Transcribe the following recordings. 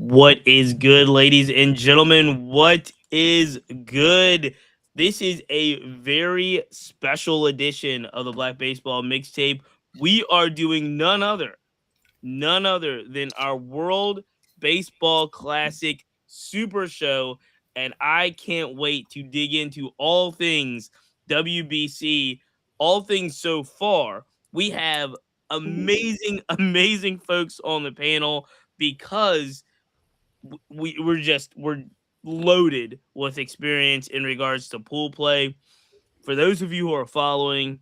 What is good, ladies and gentlemen? What is good? This is a very special edition of the Black Baseball Mixtape. We are doing none other than our World Baseball Classic Super Show, and I can't wait to dig into all things WBC, all things so far. We have amazing folks on the panel because we're loaded with experience in regards to pool play. For those of you who are following,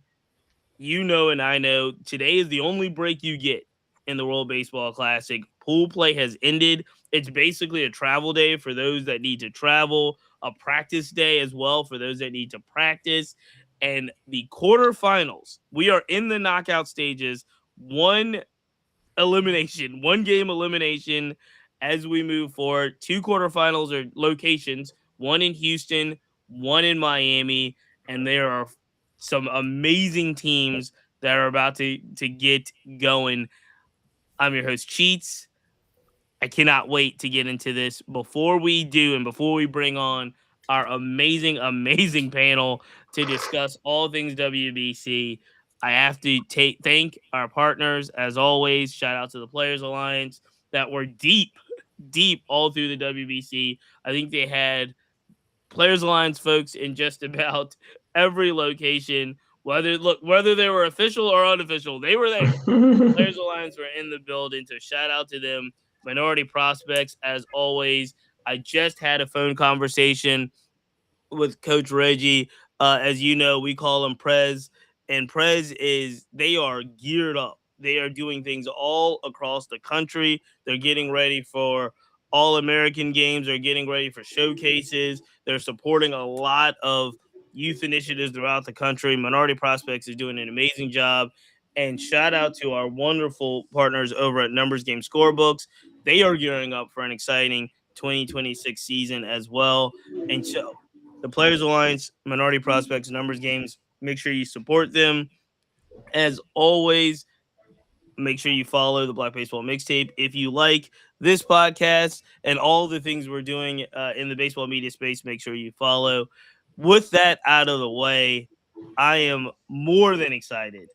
you know and I know today is the only break you get in the World Baseball Classic. Pool play has ended. It's basically a travel day for those that need to travel, a practice day as well for those that need to practice. And the quarterfinals, we are in the knockout stages. One game elimination as we move forward. Two quarterfinals are locations, one in Houston, one in Miami, and there are some amazing teams that are about to get going. I'm your host, Cheats. I cannot wait to get into this. Before we do, and before we bring on our amazing panel to discuss all things WBC, I have to thank our partners as always. Shout out to the Players Alliance that were deep all through the WBC. I think they had Players Alliance folks in just about every location. Whether they were official or unofficial, they were there. Players Alliance were in the building, so shout out to them. Minority Prospects, as always. I just had a phone conversation with Coach Reggie. As you know, we call him Prez, and they are geared up. They are doing things all across the country. They're getting ready for All American games. They're getting ready for showcases. They're supporting a lot of youth initiatives throughout the country. Minority Prospects is doing an amazing job. And shout out to our wonderful partners over at Numbers Game Scorebooks. They are gearing up for an exciting 2026 season as well. And so the Players Alliance, Minority Prospects, Numbers Games, make sure you support them. As always, make sure you follow the Black Baseball Mixtape. If you like this podcast and all the things we're doing in the baseball media space, make sure you follow. With that out of the way, I am more than excited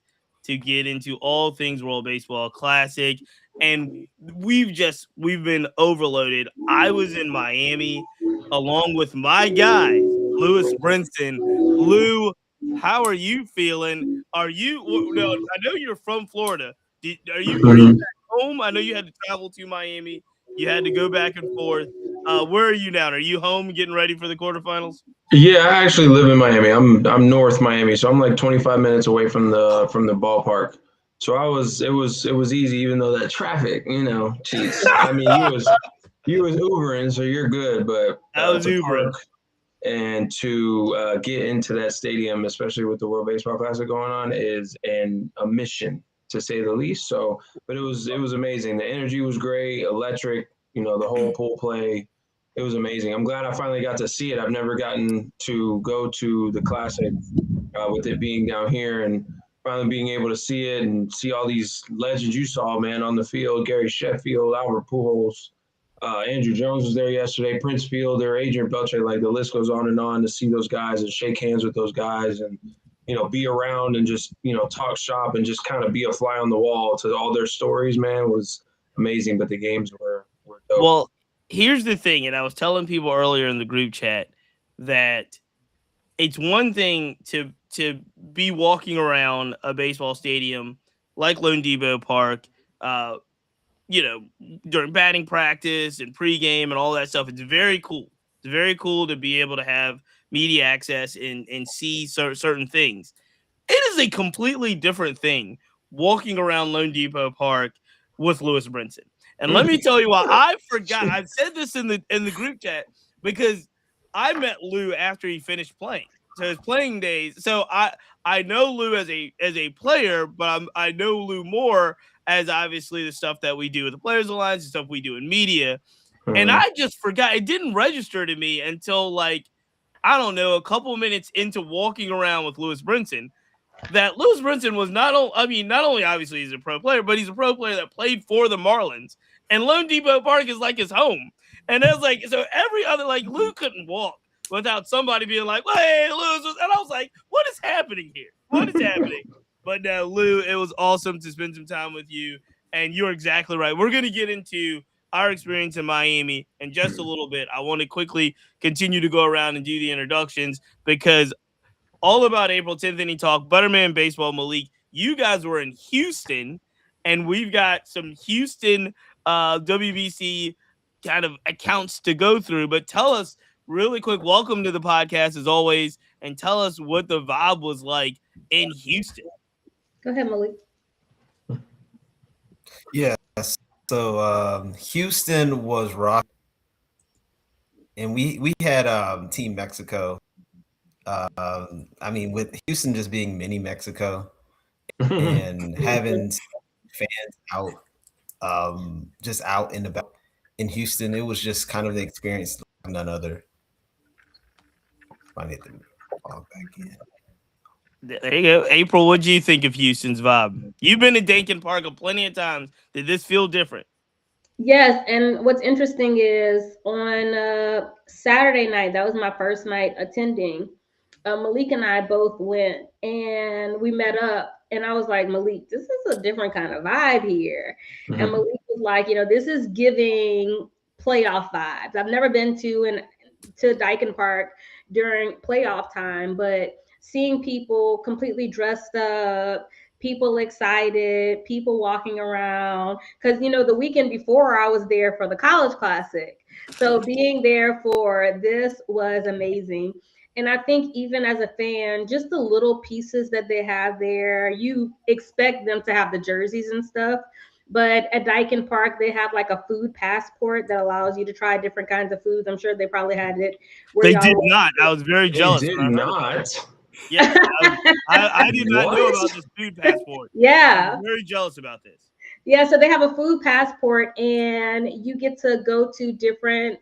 to get into all things World Baseball Classic. And we've been overloaded. I was in Miami along with my guy, Lewis Brinson. Lou, how are you feeling? No, I know you're from Florida. Are you Mhm. back home? I know you had to travel to Miami. You had to go back and forth. Where are you now? Are you home getting ready for the quarterfinals? Yeah, I actually live in Miami. I'm North Miami, so I'm like 25 minutes away from the ballpark. So it was easy, even though that traffic, cheats. I mean, you was Ubering, so you're good, but I was to Ubering. park and to get into that stadium, especially with the World Baseball Classic going on, is a mission to say the least. So, but it was amazing. The energy was great, electric. The whole pool play. It was amazing. I'm glad I finally got to see it. I've never gotten to go to the Classic with it being down here and finally being able to see it and see all these legends you saw, man, on the field. Gary Sheffield, Albert Pujols, Andrew Jones was there yesterday, Prince Fielder, Adrian Beltre, like the list goes on to see those guys and shake hands with those guys and, be around and just, talk shop and just kind of be a fly on the wall to all their stories, man, was amazing. But the games were dope. Well, here's the thing, and I was telling people earlier in the group chat that it's one thing to be walking around a baseball stadium like Lone Depot Park, uh, during batting practice and pregame and all that stuff. It's very cool. It's very cool to be able to have media access and see certain things. It is a completely different thing walking around Lone Depot Park with Lewis Brinson. And let me tell you why. I forgot. I said this in the group chat because I met Lou after he finished playing. So his playing days. So I know Lou as a player, but I know Lou more as obviously the stuff that we do with the Players Alliance, the stuff we do in media. And Mhm. I just forgot. It didn't register to me until I don't know, a couple minutes into walking around with Lewis Brinson that Lewis Brinson was not only obviously he's a pro player, but he's a pro player that played for the Marlins and Lone Depot Park is like his home. And I was like, so every other, like, Lou couldn't walk without somebody being like, well, hey, Lou's, and I was like, what is happening here? What is happening? But no, Lou, it was awesome to spend some time with you. And you're exactly right. We're going to get into our experience in Miami in just a little bit. I want to quickly continue to go around and do the introductions because all about April 10th inning talk, Butterman Baseball, Malik, you guys were in Houston, and we've got some Houston WBC kind of accounts to go through. But tell us really quick, welcome to the podcast as always, and tell us what the vibe was like in Houston. Go ahead, Malik. Yeah, so Houston was rock, and we had Team Mexico. I mean, with Houston just being mini Mexico and having fans out, just out and about in Houston, it was just kind of the experience like none other. I need to log back in. There you go. April, what do you think of Houston's vibe? You've been to Dakin Park plenty of times. Did this feel different? Yes, and what's interesting is on Saturday night, that was my first night attending. Malik and I both went and we met up, and I was like, Malik, this is a different kind of vibe here. And Malik was like, this is giving playoff vibes. I've never been to Dakin Park during playoff time, but seeing people completely dressed up, people excited, people walking around. Because, the weekend before I was there for the College Classic. So being there for this was amazing. And I think even as a fan, just the little pieces that they have there, you expect them to have the jerseys and stuff. But at Dakin Park, they have like a food passport that allows you to try different kinds of foods. I'm sure they probably had it. They did not. I was very jealous. They did not. Yeah, I did not know about this food passport. Yeah. I'm very jealous about this. Yeah, so they have a food passport, and you get to go to different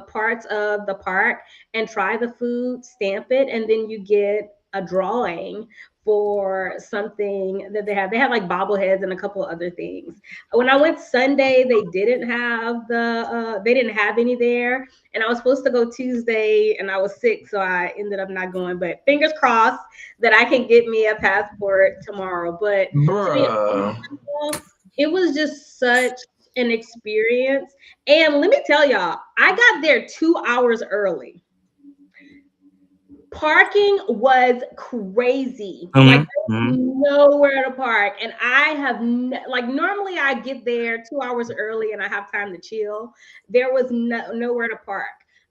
parts of the park and try the food, stamp it, and then you get a drawing for something that they have. They have like bobbleheads and a couple other things. When I went Sunday, they didn't have any there, and I was supposed to go Tuesday, and I was sick, so I ended up not going. But fingers crossed that I can get me a passport tomorrow. But it was just such an experience. And let me tell y'all, I got there 2 hours early. Parking was crazy. Like nowhere to park. And I have normally I get there 2 hours early and I have time to chill. There was nowhere to park.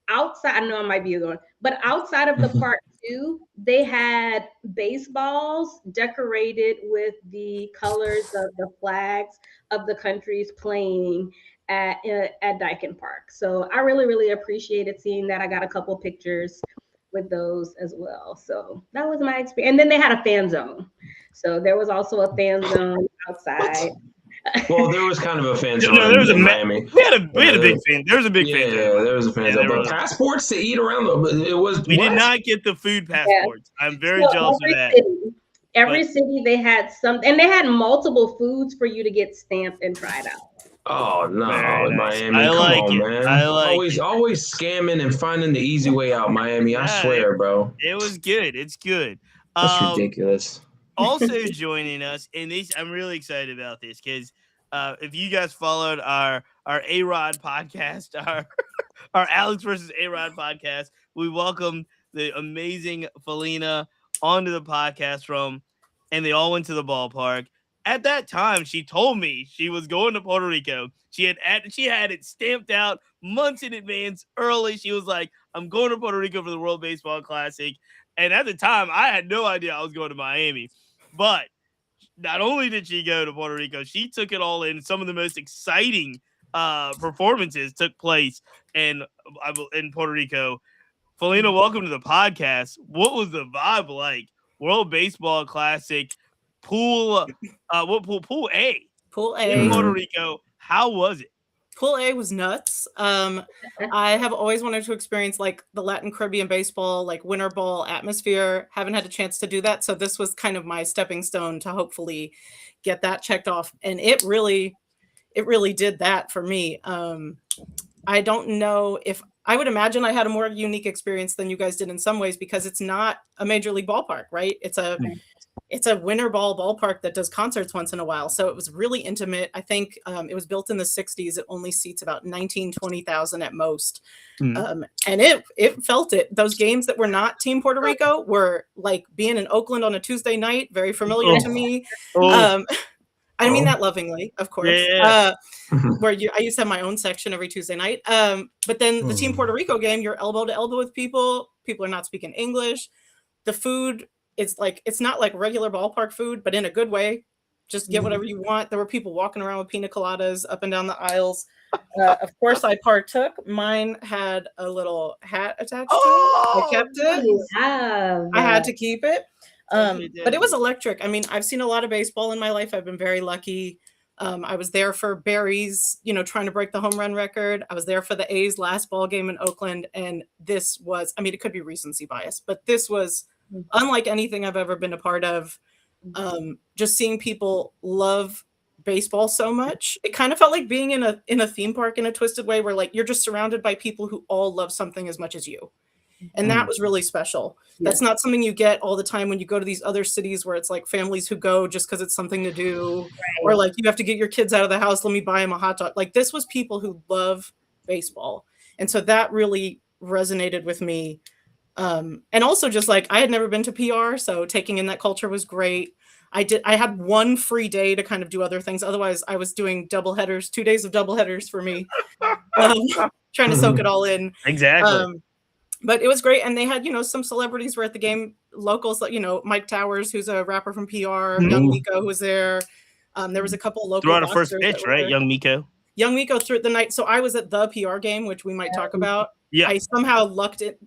Outside, I know I might be going, but outside of the park too, they had baseballs decorated with the colors of the flags of the countries playing at Dakin Park. So I really, really appreciated seeing that. I got a couple pictures with those as well. So that was my experience. And then they had a fan zone. So there was also a fan zone outside. Well, there was kind of a fan zone in Miami. We had a big fan. There was a big fan. Yeah, there was a fan zone. But passports to eat around we did not get the food passports. Yeah. I'm very jealous of that. Every city they had some, and they had multiple foods for you to get stamped and tried out. Oh no, nice. Miami! I like Come on, it. man. I like always scamming and finding the easy way out, Miami. I swear, bro. It was good. It's good. That's ridiculous. Also joining us, and I'm really excited about this because if you guys followed our A-Rod podcast, our Alex versus A-Rod podcast, we welcomed the amazing Felina onto the podcast and they all went to the ballpark. At that time, she told me she was going to Puerto Rico. She had it stamped out months in advance early. She was like, I'm going to Puerto Rico for the World Baseball Classic. And at the time, I had no idea I was going to Miami. But not only did she go to Puerto Rico, she took it all in. Some of the most exciting performances took place in Puerto Rico. Felina, welcome to the podcast. What was the vibe like? World Baseball Classic, Pool A. Pool A. In Puerto Rico. How was it? Pool A was nuts. I have always wanted to experience like the Latin Caribbean baseball, like winter ball atmosphere. Haven't had a chance to do that. So this was kind of my stepping stone to hopefully get that checked off. And it really, it really did that for me. I don't know if I would imagine I had a more unique experience than you guys did in some ways, because it's not a major league ballpark, right? It's a winter ball ballpark that does concerts once in a while. So it was really intimate. I think it was built in the 60s. It only seats about 20,000 at most. And it felt it. Those games that were not Team Puerto Rico were like being in Oakland on a Tuesday night, very familiar to me. I mean that lovingly, of course. Yeah. Where I used to have my own section every Tuesday night. But then the Team Puerto Rico game, you're elbow to elbow with people. People are not speaking English. The food is like, it's not like regular ballpark food, but in a good way. Just get whatever you want. There were people walking around with pina coladas up and down the aisles. Of course, I partook. Mine had a little hat attached to it. I kept it. I had to keep it. But it was electric. I mean, I've seen a lot of baseball in my life. I've been very lucky. I was there for Barry's, trying to break the home run record. I was there for the A's last ball game in Oakland. And this was, I mean, it could be recency bias, but this was unlike anything I've ever been a part of. Just seeing people love baseball so much. It kind of felt like being in a theme park in a twisted way, where like you're just surrounded by people who all love something as much as you. And that was really special. That's not something you get all the time when you go to these other cities where it's like families who go just because it's something to do, or like you have to get your kids out of the house. Let me buy them a hot dog. Like this was people who love baseball. And so that really resonated with me. And also just like, I had never been to PR. So taking in that culture was great. I had one free day to kind of do other things. Otherwise I was doing double headers, 2 days of double headers for me, trying to soak it all in. Exactly. But it was great. And they had, some celebrities were at the game, locals, like, Mike Towers, who's a rapper from PR, Young Miko was there. There was a couple of local. Throughout the first pitch, right? Young Miko through the night. So I was at the PR game, which we might talk about. Yeah. I somehow lucked it.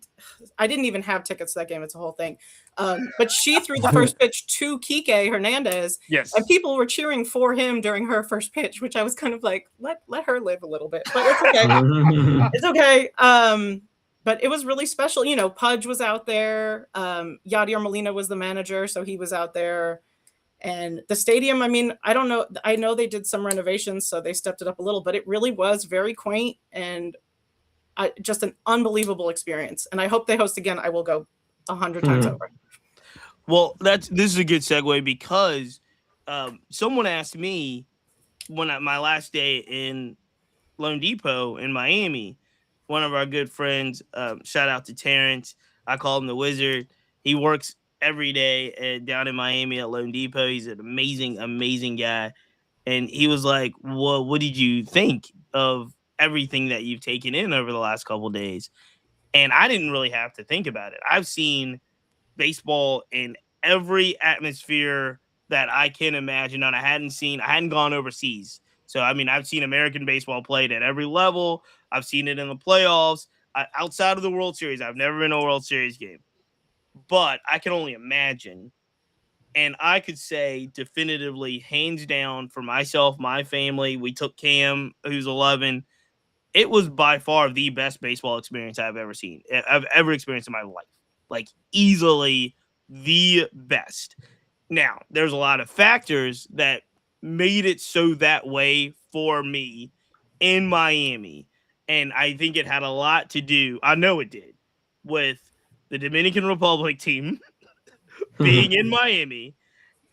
I didn't even have tickets to that game. It's a whole thing. But she threw the first pitch to Kike Hernandez. Yes. And people were cheering for him during her first pitch, which I was kind of like, let her live a little bit. But it's okay. It's okay. But it was really special. Pudge was out there. Yadier Molina was the manager, so he was out there. And the stadium, I mean, I don't know. I know they did some renovations, so they stepped it up a little, but it really was very quaint and just an unbelievable experience. And I hope they host again. I will go 100 times over. Well, this is a good segue, because someone asked me my last day in Lone Depot in Miami. One of our good friends, shout out to Terrence. I call him the Wizard. He works every day down in Miami at Lone Depot. He's an amazing, amazing guy. And he was like, well, what did you think of everything that you've taken in over the last couple of days? And I didn't really have to think about it. I've seen baseball in every atmosphere that I can imagine. And I hadn't gone overseas. So, I mean, I've seen American baseball played at every level. I've seen it in the playoffs. Outside of the World Series, I've never been to a World Series game. But I can only imagine. And I could say definitively, hands down, for myself, my family, we took Cam, who's 11. It was by far the best baseball experience I've ever seen. I've ever experienced in my life. Like, easily the best. Now, there's a lot of factors that made it so that way for me in Miami. And I think it had a lot to do, I know it did, with the Dominican Republic team being in Miami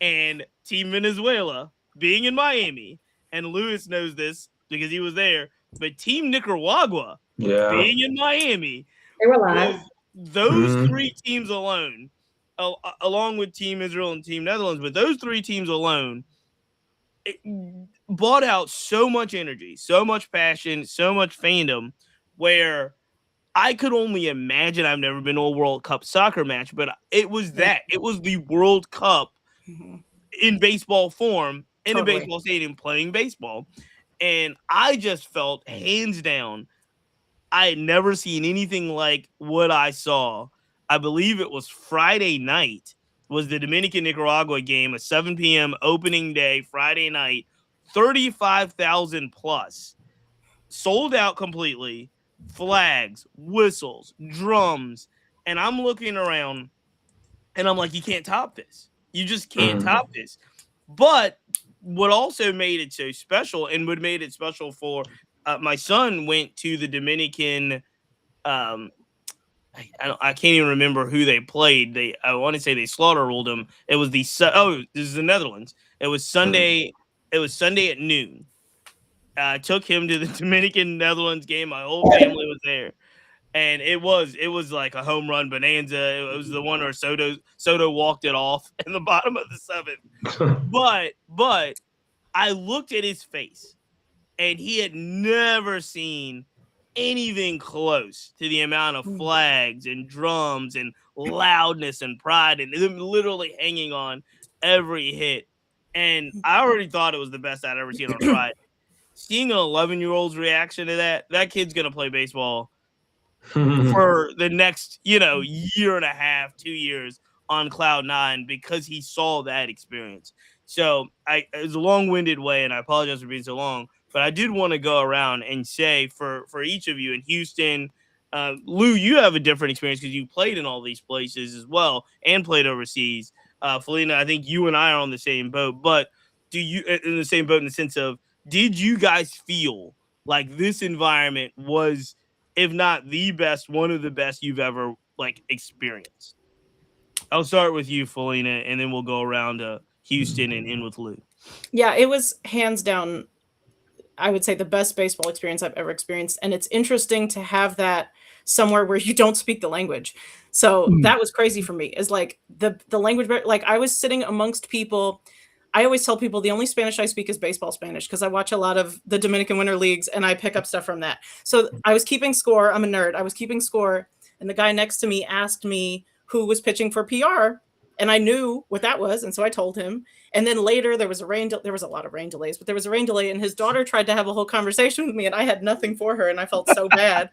and Team Venezuela being in Miami. And Lewis knows this because he was there. But Team Nicaragua being in Miami. They were live. Those three teams alone, along with Team Israel and Team Netherlands, but those three teams alone, it brought out so much energy, so much passion, so much fandom, where I could only imagine. I've never been to a World Cup soccer match, but it was that. It was the World Cup in baseball form, in a baseball stadium, playing baseball. And I just felt, hands down, I had never seen anything like what I saw. I believe it was Friday night, was the Dominican-Nicaragua game, a 7 p.m. opening day, Friday night, 35,000 plus, sold out completely, flags, whistles, drums, and I'm looking around, and I'm like, you can't top this. You just can't top this. But what also made it so special, and what made it special for my son went to the Dominican. I can't even remember who they played. I want to say they slaughter ruled them. It was this is the Netherlands. It was Sunday. It was Sunday at noon. I took him to the Dominican Netherlands game. My whole family was there, and it was like a home run bonanza. It was the one where Soto walked it off in the bottom of the seventh. But I looked at his face, and he had never seen anything close to the amount of flags and drums and loudness and pride and them literally hanging on every hit. And I already thought it was the best I'd ever seen on Pride. Seeing an 11-year-old's reaction to that kid's going to play baseball for the next, year and a half, 2 years on cloud nine because he saw that experience. So it was a long-winded way, and I apologize for being so long, but I did want to go around and say for each of you in Houston, Lou, you have a different experience because you played in all these places as well and played overseas. Felina, I think you and I are on the same boat, but in the same boat in the sense of, did you guys feel like this environment was, if not the best, one of the best you've ever experienced? I'll start with you, Felina, and then we'll go around to Houston and end with Lou. Yeah, it was hands down, I would say, the best baseball experience I've ever experienced. And it's interesting to have that somewhere where you don't speak the language. So that was crazy for me. Is like the language, like I was sitting amongst people. I always tell people the only Spanish I speak is baseball Spanish because I watch a lot of the Dominican Winter Leagues and I pick up stuff from that. So I was keeping score. I'm a nerd. I was keeping score. And the guy next to me asked me who was pitching for PR. And I knew what that was. And so I told him. And then later there was a lot of rain delays, but there was a rain delay and his daughter tried to have a whole conversation with me and I had nothing for her. And I felt so bad.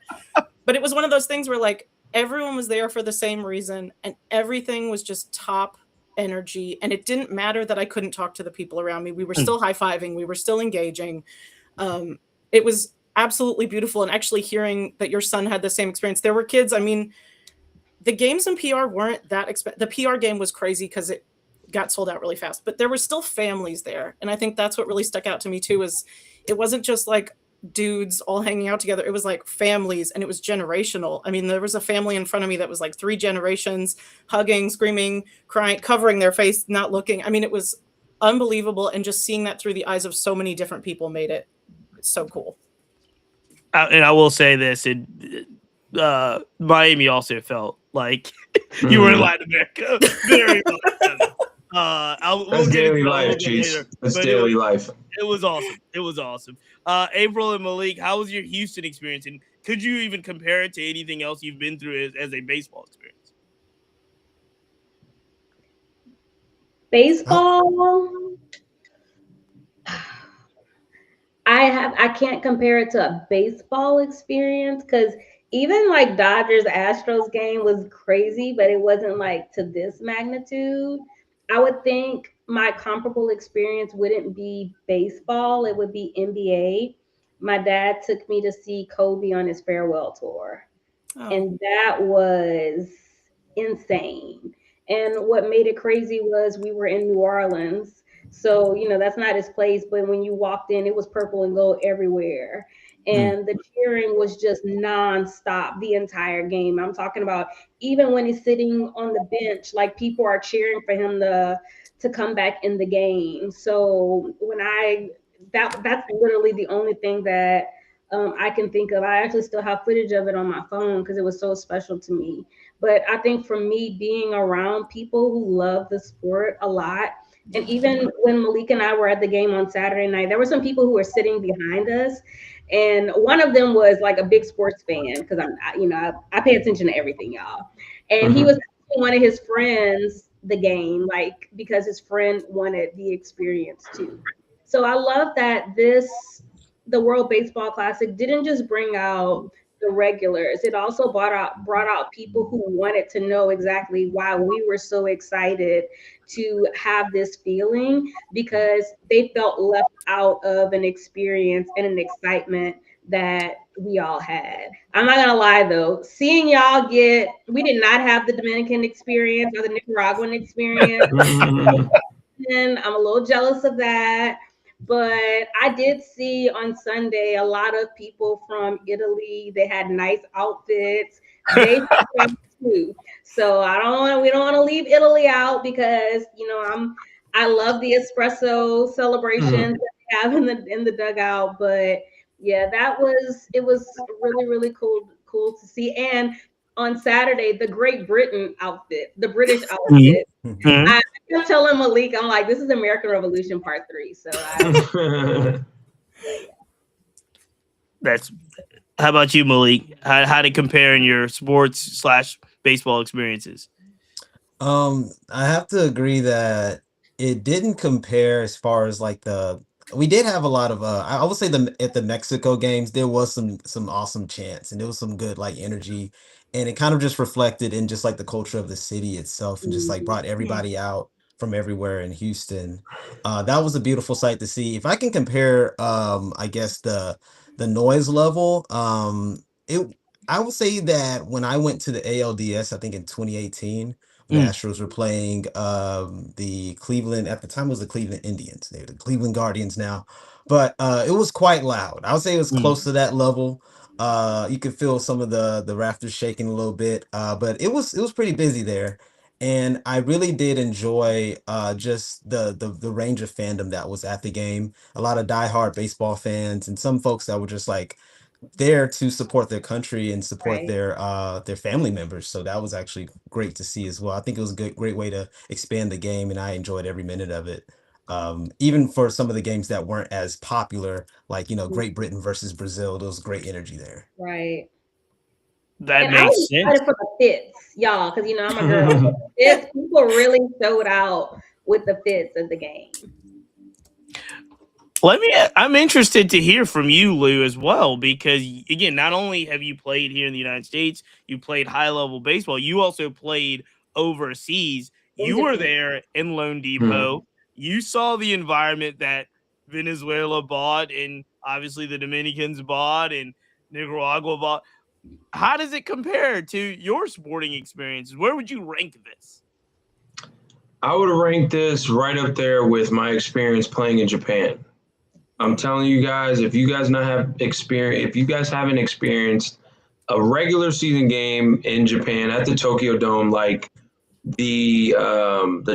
But it was one of those things where like everyone was there for the same reason and everything was just top energy. And it didn't matter that I couldn't talk to the people around me. We were still high-fiving. We were still engaging. It was absolutely beautiful. And actually hearing that your son had the same experience. There were kids. I mean, the games in PR weren't that expensive. The PR game was crazy because it got sold out really fast, but there were still families there. And I think that's what really stuck out to me too, is it wasn't just like dudes all hanging out together. It was like families and it was generational. I mean, there was a family in front of me that was like 3 generations hugging, screaming, crying, covering their face, not looking. I mean, it was unbelievable. And just seeing that through the eyes of so many different people made it so cool. And I will say this, Miami also felt like you were in Latin America very much. That's daily life, Chiefs. That's daily life. It was awesome. It was awesome. April and Malik, how was your Houston experience? And could you even compare it to anything else you've been through as a baseball experience? Baseball, I can't compare it to a baseball experience because even like Dodgers Astros game was crazy, but it wasn't like to this magnitude. I would think my comparable experience wouldn't be baseball. It would be NBA. My dad took me to see Kobe on his farewell tour. Oh. And that was insane. And what made it crazy was we were in New Orleans. So, that's not his place. But when you walked in, it was purple and gold everywhere. And the cheering was just nonstop the entire game. I'm talking about even when he's sitting on the bench, like people are cheering for him to come back in the game. So when that's literally the only thing that I can think of. I actually still have footage of it on my phone because it was so special to me. But I think for me, being around people who love the sport a lot, and even when Malik and I were at the game on Saturday night, there were some people who were sitting behind us. And one of them was like a big sports fan because I pay attention to everything, y'all. And he was telling one of his friends the game, like because his friend wanted the experience too. So I love that the World Baseball Classic didn't just bring out the regulars. It also brought out people who wanted to know exactly why we were so excited to have this feeling because they felt left out of an experience and an excitement that we all had. I'm not gonna lie though, seeing y'all we did not have the Dominican experience or the Nicaraguan experience. celebration. I'm a little jealous of that. But I did see on Sunday a lot of people from Italy. They had nice outfits. They too. So we don't want to leave Italy out because I love the espresso celebrations that they have in the dugout. But yeah, it was really, really cool to see. And on Saturday, the Great Britain outfit, the British outfit. Mhm. I kept telling Malik, I'm like, this is American Revolution Part 3. So That's. How about you, Malik? How to compare in your sports / baseball experiences? I have to agree that it didn't compare as far as like we did have a lot of I would say at the Mexico games there was some awesome chants and there was some good like energy, and it kind of just reflected in just like the culture of the city itself and just like brought everybody out from everywhere in Houston. That was a beautiful sight to see. If I can compare I guess the noise level, it I would say that when I went to the ALDS, I think in 2018, the Astros were playing the Cleveland, at the time it was the Cleveland Indians. They're the Cleveland Guardians now. But it was quite loud. I would say it was close to that level. You could feel some of the rafters shaking a little bit. But it was pretty busy there. And I really did enjoy just the range of fandom that was at the game. A lot of diehard baseball fans and some folks that were just like there to support their country and support right. their family members. So that was actually great to see as well. I think it was a great way to expand the game, and I enjoyed every minute of it. Even for some of the games that weren't as popular, like Great Britain versus Brazil, there was great energy there. Right. That And I was makes sense. excited for the fits, y'all, because I'm a girl. Fits, people really showed out with the fits of the game. I'm interested to hear from you, Lou, as well, because again, not only have you played here in the United States, you played high level baseball, you also played overseas. You were there in Lone Depot. You saw the environment that Venezuela bought, and obviously the Dominicans bought, and Nicaragua bought. How does it compare to your sporting experiences? Where would you rank this? I would rank this right up there with my experience playing in Japan. I'm telling you guys, if you guys haven't experienced a regular season game in Japan at the Tokyo Dome, like the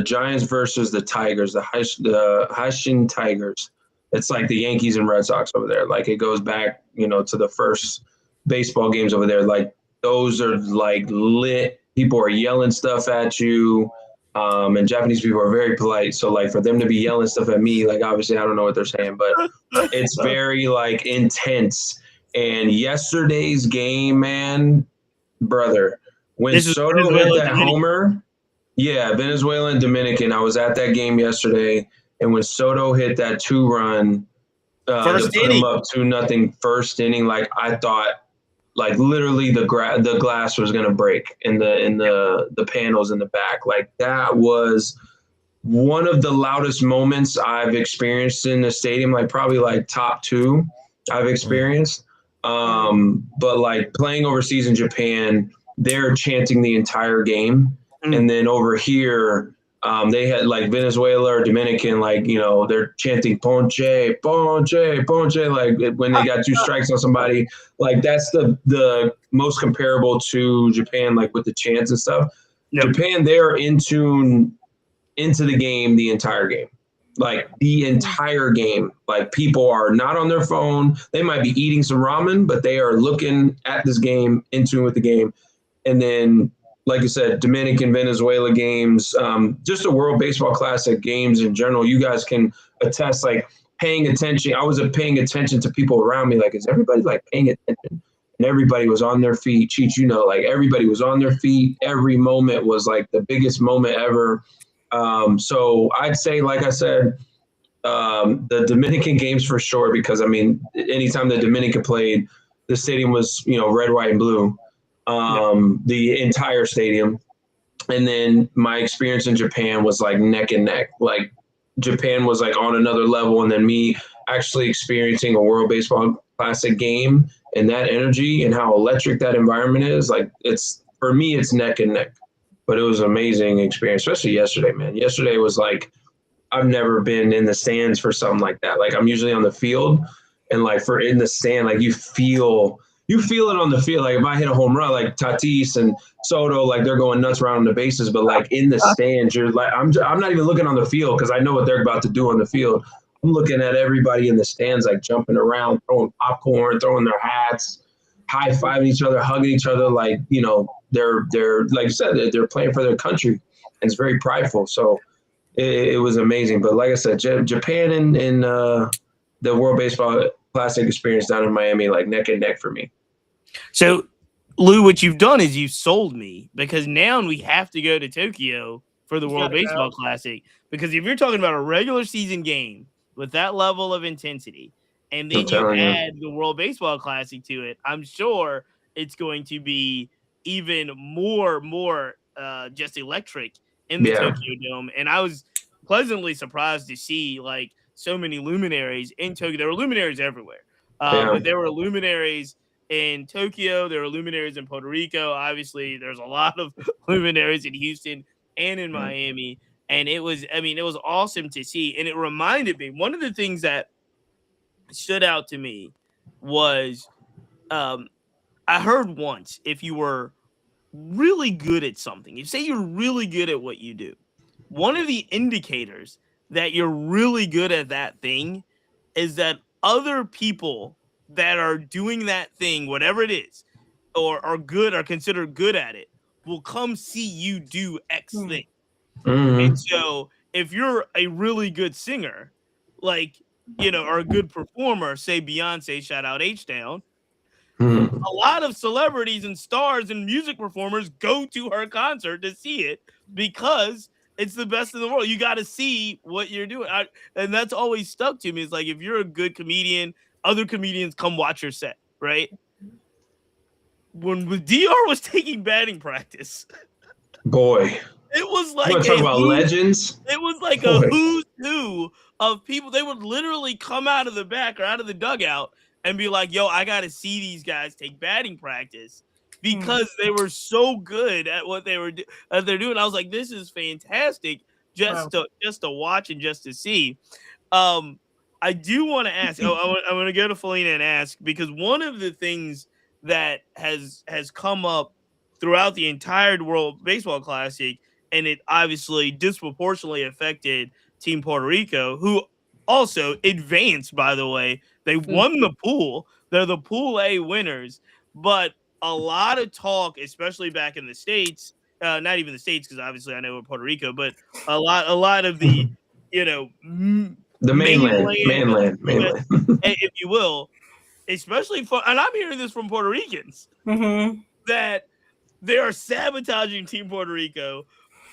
Giants versus the Tigers, the Hanshin Tigers, it's like the Yankees and Red Sox over there. Like it goes back, to the first baseball games over there. Like those are like lit. People are yelling stuff at you. And Japanese people are very polite. So like for them to be yelling stuff at me, like obviously I don't know what they're saying, but it's very like intense. And yesterday's game, man, brother, when Soto hit that homer, Venezuela and Dominican, I was at that game yesterday. And when Soto hit that 2-run, to put him up 2-0 first inning, like I thought, like literally the glass was gonna break in the panels in the back. Like that was one of the loudest moments I've experienced in the stadium. Like probably like top 2 I've experienced. But like playing overseas in Japan, they're chanting the entire game, and then over here, they had like Venezuela or Dominican, like, they're chanting ponche, ponche, ponche, like when they got 2 strikes on somebody. Like that's the most comparable to Japan, like with the chants and stuff. Yep. Japan, they're in tune into the game the entire game. Like the entire game. Like people are not on their phone. They might be eating some ramen, but they are looking at this game, in tune with the game. And then, like you said, Dominican, Venezuela games, just the World Baseball Classic games in general, you guys can attest, like paying attention. I was paying attention to people around me. Like, is everybody like paying attention? And everybody was on their feet. Cheech, like everybody was on their feet. Every moment was like the biggest moment ever. So I'd say, like I said, the Dominican games for sure, because I mean, anytime the Dominican played, the stadium was, red, white, and blue. The entire stadium. And then my experience in Japan was like neck and neck. Like Japan was like on another level, and then me actually experiencing a World Baseball Classic game and that energy and how electric that environment is, like for me it's neck and neck. But it was an amazing experience, especially yesterday, man. Yesterday was like, I've never been in the stands for something like that. Like I'm usually on the field, and like for in the stand, like you feel it on the field. Like if I hit a home run, like Tatis and Soto, like they're going nuts around the bases, but like in the stands, you're like I'm not even looking on the field because I know what they're about to do on the field. I'm looking at everybody in the stands, like jumping around, throwing popcorn, throwing their hats, high-fiving each other, hugging each other, like, you know, they're like you said, they're playing for their country, and it's very prideful. So it was amazing. But like I said, Japan and the World Baseball Classic experience down in Miami, like neck and neck for me. So, Lou, what you've done is you've sold me, because now we have to go to Tokyo for the World Baseball Classic. Because if you're talking about a regular season game with that level of intensity, and then you add the World Baseball Classic to it, I'm sure it's going to be even more just electric in the Tokyo Dome. And I was pleasantly surprised to see like so many luminaries in Tokyo. There were luminaries everywhere, but there were luminaries in Tokyo. There were luminaries in Puerto Rico. Obviously, there's a lot of luminaries in Houston and in Miami. And it was awesome to see. And it reminded me, one of the things that stood out to me was I heard once, if you were really good at something, you say you're really good at what you do, one of the indicators that you're really good at that thing is that other people that are doing that thing, whatever it is, or are considered good at it, will come see you do X thing. And so if you're a really good singer, like, you know, or a good performer, say Beyonce, shout out H-Town, a lot of celebrities and stars and music performers go to her concert to see it because it's the best in the world. You got to see what you're doing. And that's always stuck to me. It's like, if you're a good comedian, other comedians come watch your set, right? When DR was taking batting practice, boy, it was like talk about legends. It was like a who's who of people. They would literally come out of the back or out of the dugout and be like, yo, I got to see these guys take batting practice because they were so good at what they're doing. I was like, this is fantastic just to watch and just to see. I do want to ask, I'm going to go to Felina and ask, because one of the things that has come up throughout the entire World Baseball Classic, and it obviously disproportionately affected Team Puerto Rico, who also advanced, by the way. They won the pool. They're the Pool A winners. But a lot of talk, especially back in the States, not even the States, because obviously I know we're Puerto Rico, but a lot of the, you know, the mainland, if you will, especially and I'm hearing this from Puerto Ricans, that they are sabotaging Team Puerto Rico.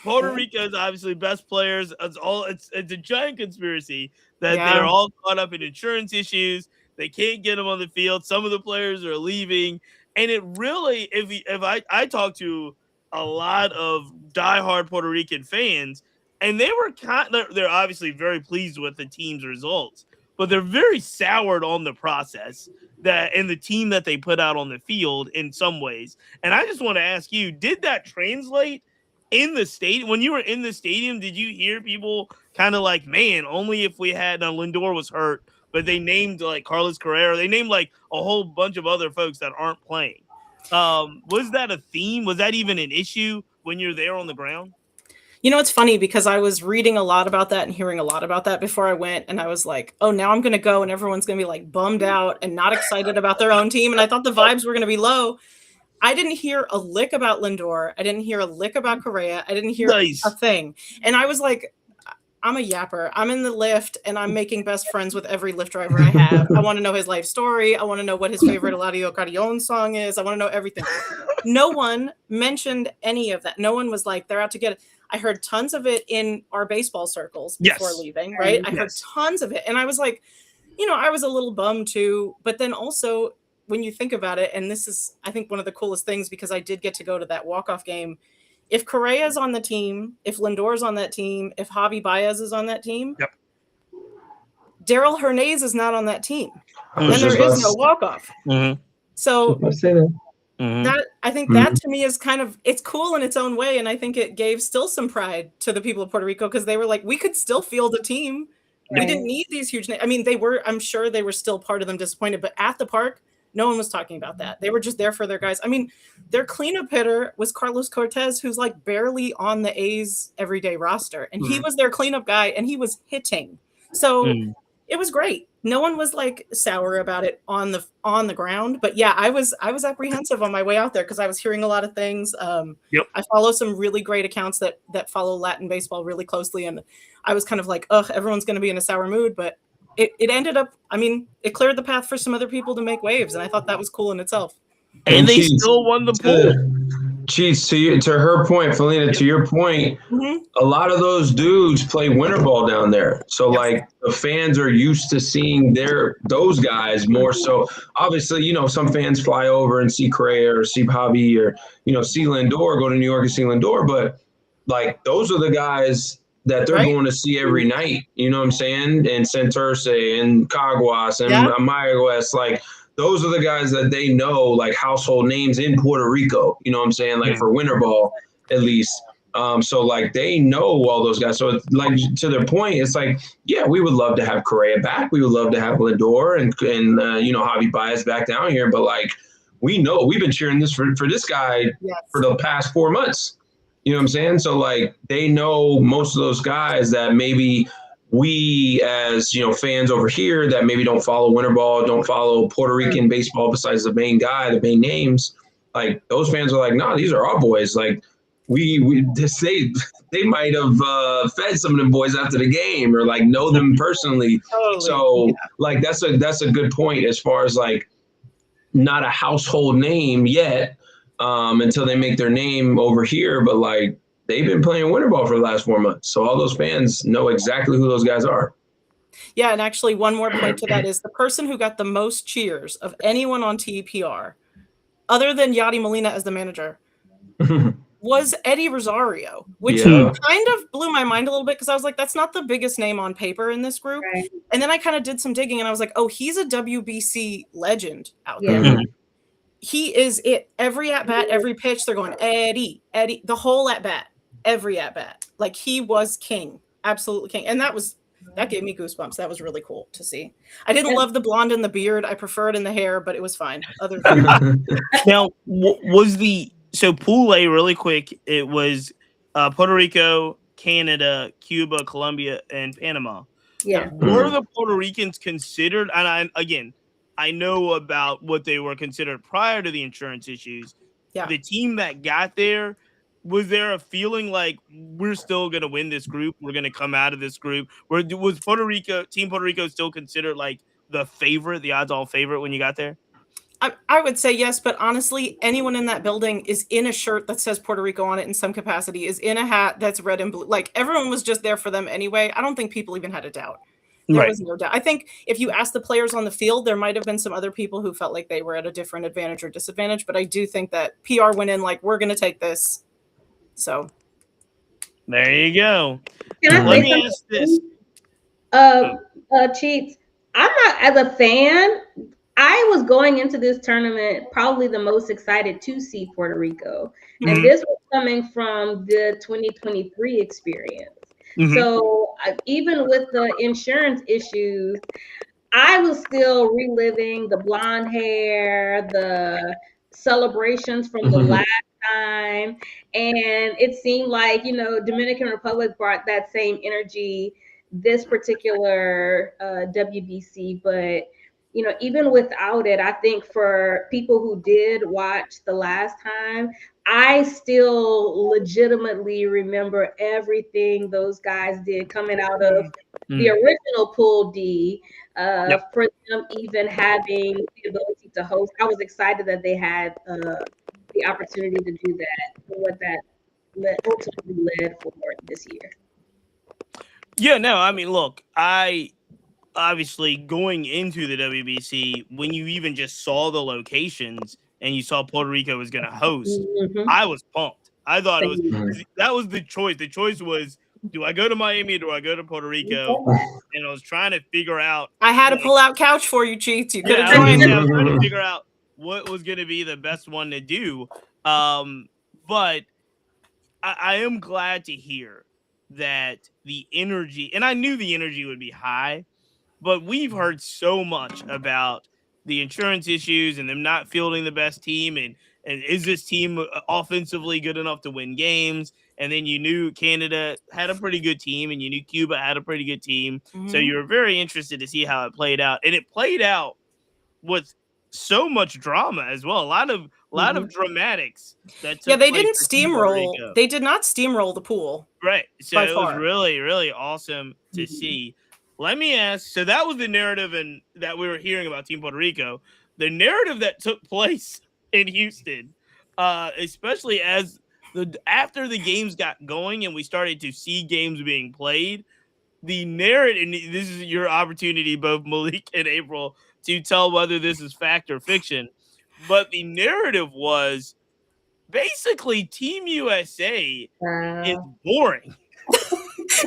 Puerto Rico's obviously best players. It's a giant conspiracy that they're all caught up in insurance issues. They can't get them on the field. Some of the players are leaving, and it really, if I talk to a lot of diehard Puerto Rican fans, and they're obviously very pleased with the team's results, but they're very soured on the process and the team that they put out on the field in some ways. And I just want to ask you, did that translate in the stadium? When you were in the stadium, did you hear people kind of like, man, only if we had Lindor was hurt, but they named like Carlos Correa, they named like a whole bunch of other folks that aren't playing. Was that a theme? Was that even an issue when you're there on the ground? You know, it's funny because I was reading a lot about that and hearing a lot about that before I went. And I was like, oh, now I'm going to go and everyone's going to be like bummed out and not excited about their own team. And I thought the vibes were going to be low. I didn't hear a lick about Lindor. I didn't hear a lick about Correa. I didn't hear a thing. And I was like, I'm a yapper. I'm in the lift and I'm making best friends with every Lyft driver I have. I want to know his life story. I want to know what his favorite Eladio Carrion song is. I want to know everything. No one mentioned any of that. No one was like, they're out to get it. I heard tons of it in our baseball circles before leaving, right? I heard tons of it. And I was like, you know, I was a little bummed too. But then also, when you think about it, and this is, I think, one of the coolest things, because I did get to go to that walk-off game. If Correa's on the team, if Lindor's on that team, if Javi Baez is on that team, Daryl Hernandez is not on that team. And there is no walk-off. So That I think that to me is kind of, it's cool in its own way, and I think it gave still some pride to the people of Puerto Rico because they were like, we could still field a team. We didn't need these huge names. I mean, I'm sure they were still part of them disappointed, but at the park, no one was talking about that. They were just there for their guys. I mean, their cleanup hitter was Carlos Cortez, who's like barely on the A's everyday roster, and he was their cleanup guy, and he was hitting. So it was great. No one was like sour about it on the ground, but yeah, I was apprehensive on my way out there because I was hearing a lot of things. I follow some really great accounts that follow Latin baseball really closely, and I was kind of like, ugh, everyone's going to be in a sour mood, but it ended up, I mean, it cleared the path for some other people to make waves, and I thought that was cool in itself. And they still won the pool. Cheats, to her point, Felina, to your point, a lot of those dudes play winter ball down there. So like the fans are used to seeing those guys more so. Obviously, you know, some fans fly over and see Correa or see Javi or, you know, see Lindor, go to New York and see Lindor, but like those are the guys that they're going to see every night, you know what I'm saying? And Santurce and Caguas and Mayaguez, like those are the guys that they know, like household names in Puerto Rico, you know what I'm saying? Like for winter ball, at least. So like they know all those guys. So it's like to their point, it's like, yeah, we would love to have Correa back. We would love to have Lindor and you know, Javi Baez back down here. But like, we know we've been cheering this for this guy for the past 4 months. You know what I'm saying? So like they know most of those guys that maybe we as, you know, fans over here that maybe don't follow winter ball, don't follow Puerto Rican baseball besides the main guy, the main names, like those fans are like, nah, these are our boys. Like they might have fed some of them boys after the game or like know them personally. So like that's a good point as far as like not a household name yet until they make their name over here, but like they've been playing winter ball for the last 4 months. So all those fans know exactly who those guys are. Yeah, and actually one more point to that is the person who got the most cheers of anyone on TPR, other than Yadi Molina as the manager, was Eddie Rosario, which kind of blew my mind a little bit because I was like, that's not the biggest name on paper in this group. And then I kind of did some digging and I was like, oh, he's a WBC legend out there. He is it. Every at-bat, every pitch, they're going, Eddie, the whole at-bat, every at-bat. Like, he was king, absolutely king. And that gave me goosebumps. That was really cool to see. I didn't love the blonde and the beard. I prefer it in the hair, but it was fine. Other than that. Now, so Pool A, really quick, it was Puerto Rico, Canada, Cuba, Colombia, and Panama. Yeah. Were the Puerto Ricans considered, and I know about what they were considered prior to the insurance issues. Yeah. The team that got there, was there a feeling like we're still going to win this group? We're going to come out of this group? Was Team Puerto Rico still considered like the favorite, the odds-all favorite when you got there? I would say yes, but honestly, anyone in that building is in a shirt that says Puerto Rico on it in some capacity, is in a hat that's red and blue. Like, everyone was just there for them anyway. I don't think people even had a doubt. There was no doubt. I think if you ask the players on the field, there might have been some other people who felt like they were at a different advantage or disadvantage, but I do think that PR went in like, we're going to take this. So there you go. Can I Let me ask this. Cheats, I'm not, as a fan, I was going into this tournament probably the most excited to see Puerto Rico. And this was coming from the 2023 experience. So even with the insurance issues, I was still reliving the blonde hair, the celebrations from the last time. And it seemed like, you know, Dominican Republic brought that same energy this particular WBC. But, you know, even without it, I think for people who did watch the last time, I still legitimately remember everything those guys did coming out of the original Pool D. For them even having the ability to host, I was excited that they had the opportunity to do that, and what that ultimately led for this year. Yeah, no, I mean, look, I obviously going into the WBC, when you even just saw the locations and you saw Puerto Rico was going to host, I was pumped. I thought that was the choice. The choice was, do I go to Miami or do I go to Puerto Rico? And I was trying to figure out. I had a pull-out couch for you, Cheats. You could have joined. I was trying to figure out what was going to be the best one to do. But I am glad to hear that the energy, and I knew the energy would be high, but we've heard so much about the insurance issues and them not fielding the best team, and is this team offensively good enough to win games? And then you knew Canada had a pretty good team, and you knew Cuba had a pretty good team. So you were very interested to see how it played out, and it played out with so much drama as well. A lot of dramatics that took they place didn't for Team Puerto steamroll. Rico. They did not steamroll the pool. Right. So by it was far. really, really awesome to see. Let me ask. So that was the narrative and that we were hearing about Team Puerto Rico. The narrative that took place in Houston, especially as after the games got going and we started to see games being played, the narrative, and this is your opportunity, both Malik and April, to tell whether this is fact or fiction. But the narrative was basically Team USA is boring.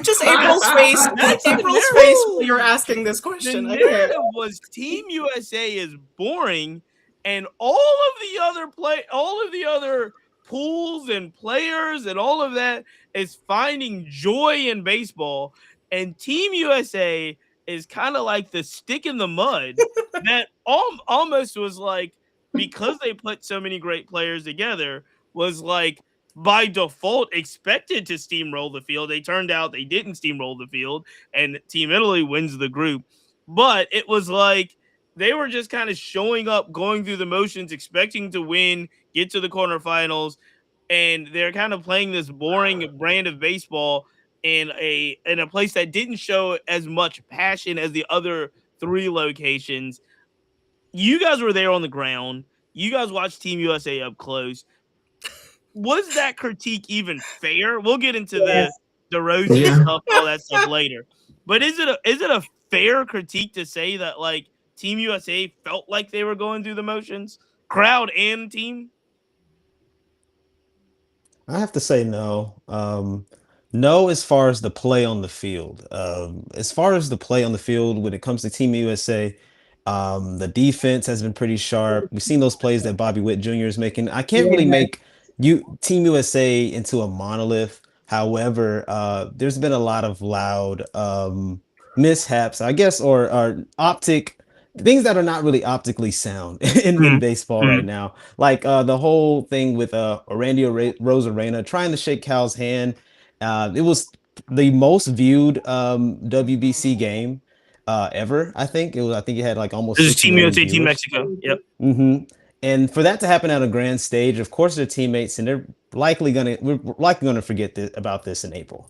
Just April's face. That's the April's narrative. face when you were asking this The question. narrative was Team USA is boring, and all of the other pools and players and all of that is finding joy in baseball, and Team USA is kind of like the stick in the mud that almost was like, because they put so many great players together, was like by default expected to steamroll the field. They turned out they didn't steamroll the field, and Team Italy wins the group. But it was like they were just kind of showing up, going through the motions, expecting to win, get to the quarterfinals, and they're kind of playing this boring brand of baseball in a place that didn't show as much passion as the other three locations. You guys were there on the ground. You guys watched Team USA up close. Was that critique even fair? We'll get into the rosy stuff, all that stuff later. But is it a fair critique to say that like Team USA felt like they were going through the motions, crowd and team? I have to say no. No, as far as the play on the field. As far as the play on the field, when it comes to Team USA, the defense has been pretty sharp. We've seen those plays that Bobby Witt Jr. is making. I can't really make Team USA into a monolith. However, there's been a lot of loud mishaps, I guess, or optic things that are not really optically sound in baseball right now. Like the whole thing with Randy Rosarena trying to shake Cal's hand. It was the most viewed WBC game ever. I think it was. I think it had like almost. This is 60 Team million USA, Team viewers. Mexico. Yep. Mm-hmm. And for that to happen on a grand stage, of course, their teammates, and we're likely gonna forget about this in April.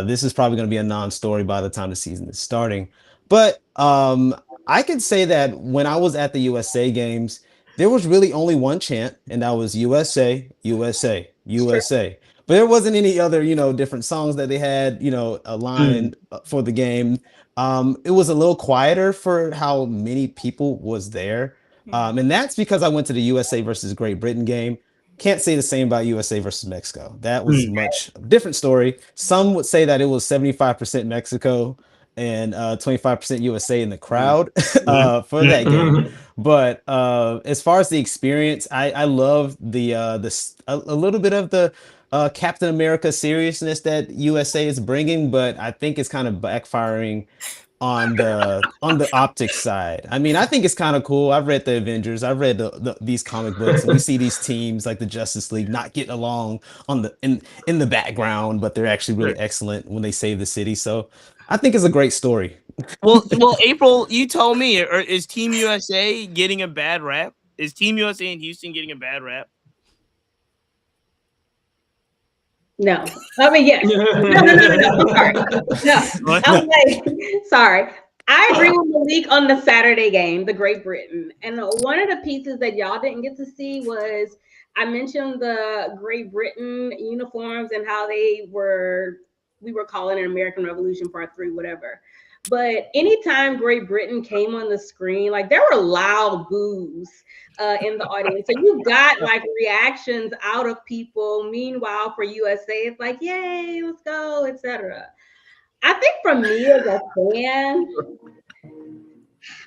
This is probably gonna be a non-story by the time the season is starting. But I could say that when I was at the USA games, there was really only one chant, and that was USA, USA, USA. But there wasn't any other, different songs that they had, aligned for the game. It was a little quieter for how many people was there. And that's because I went to the USA versus Great Britain game. Can't say the same about USA versus Mexico. That was much different story. Some would say that it was 75% Mexico and 25% USA in the crowd for that game. But as far as the experience, I love a little bit of the Captain America seriousness that USA is bringing, but I think it's kind of backfiring on the optics side. I mean, I think it's kind of cool. I've read the Avengers. I've read these comic books, and we see these teams like the Justice League not getting along in the background, but they're actually really excellent when they save the city. So I think it's a great story. Well, April, you told me, is Team USA getting a bad rap? Is Team USA in Houston getting a bad rap? No. I mean, yes. No. I'm sorry. No. I'm like, sorry. I agree with Malik on the Saturday game, the Great Britain. And one of the pieces that y'all didn't get to see was I mentioned the Great Britain uniforms and how we were calling it American Revolution Part 3, whatever. But anytime Great Britain came on the screen, like there were loud boos in the audience. So you got like reactions out of people. Meanwhile, for USA, it's like, yay, let's go, etc. I think for me as a fan,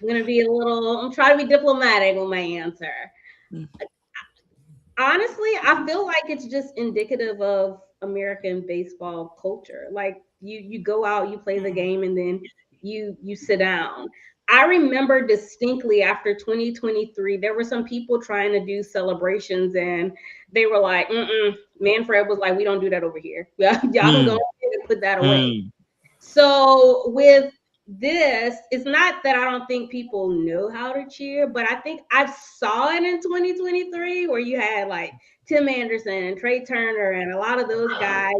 I'm trying to be diplomatic with my answer. Honestly, I feel like it's just indicative of American baseball culture. Like you go out, you play the game, and then you sit down. I remember distinctly after 2023, there were some people trying to do celebrations, and they were like, Manfred was like, we don't do that over here. Y'all can go ahead and put that away. So with this, it's not that I don't think people know how to cheer, but I think I saw it in 2023 where you had like Tim Anderson and Trey Turner and a lot of those guys.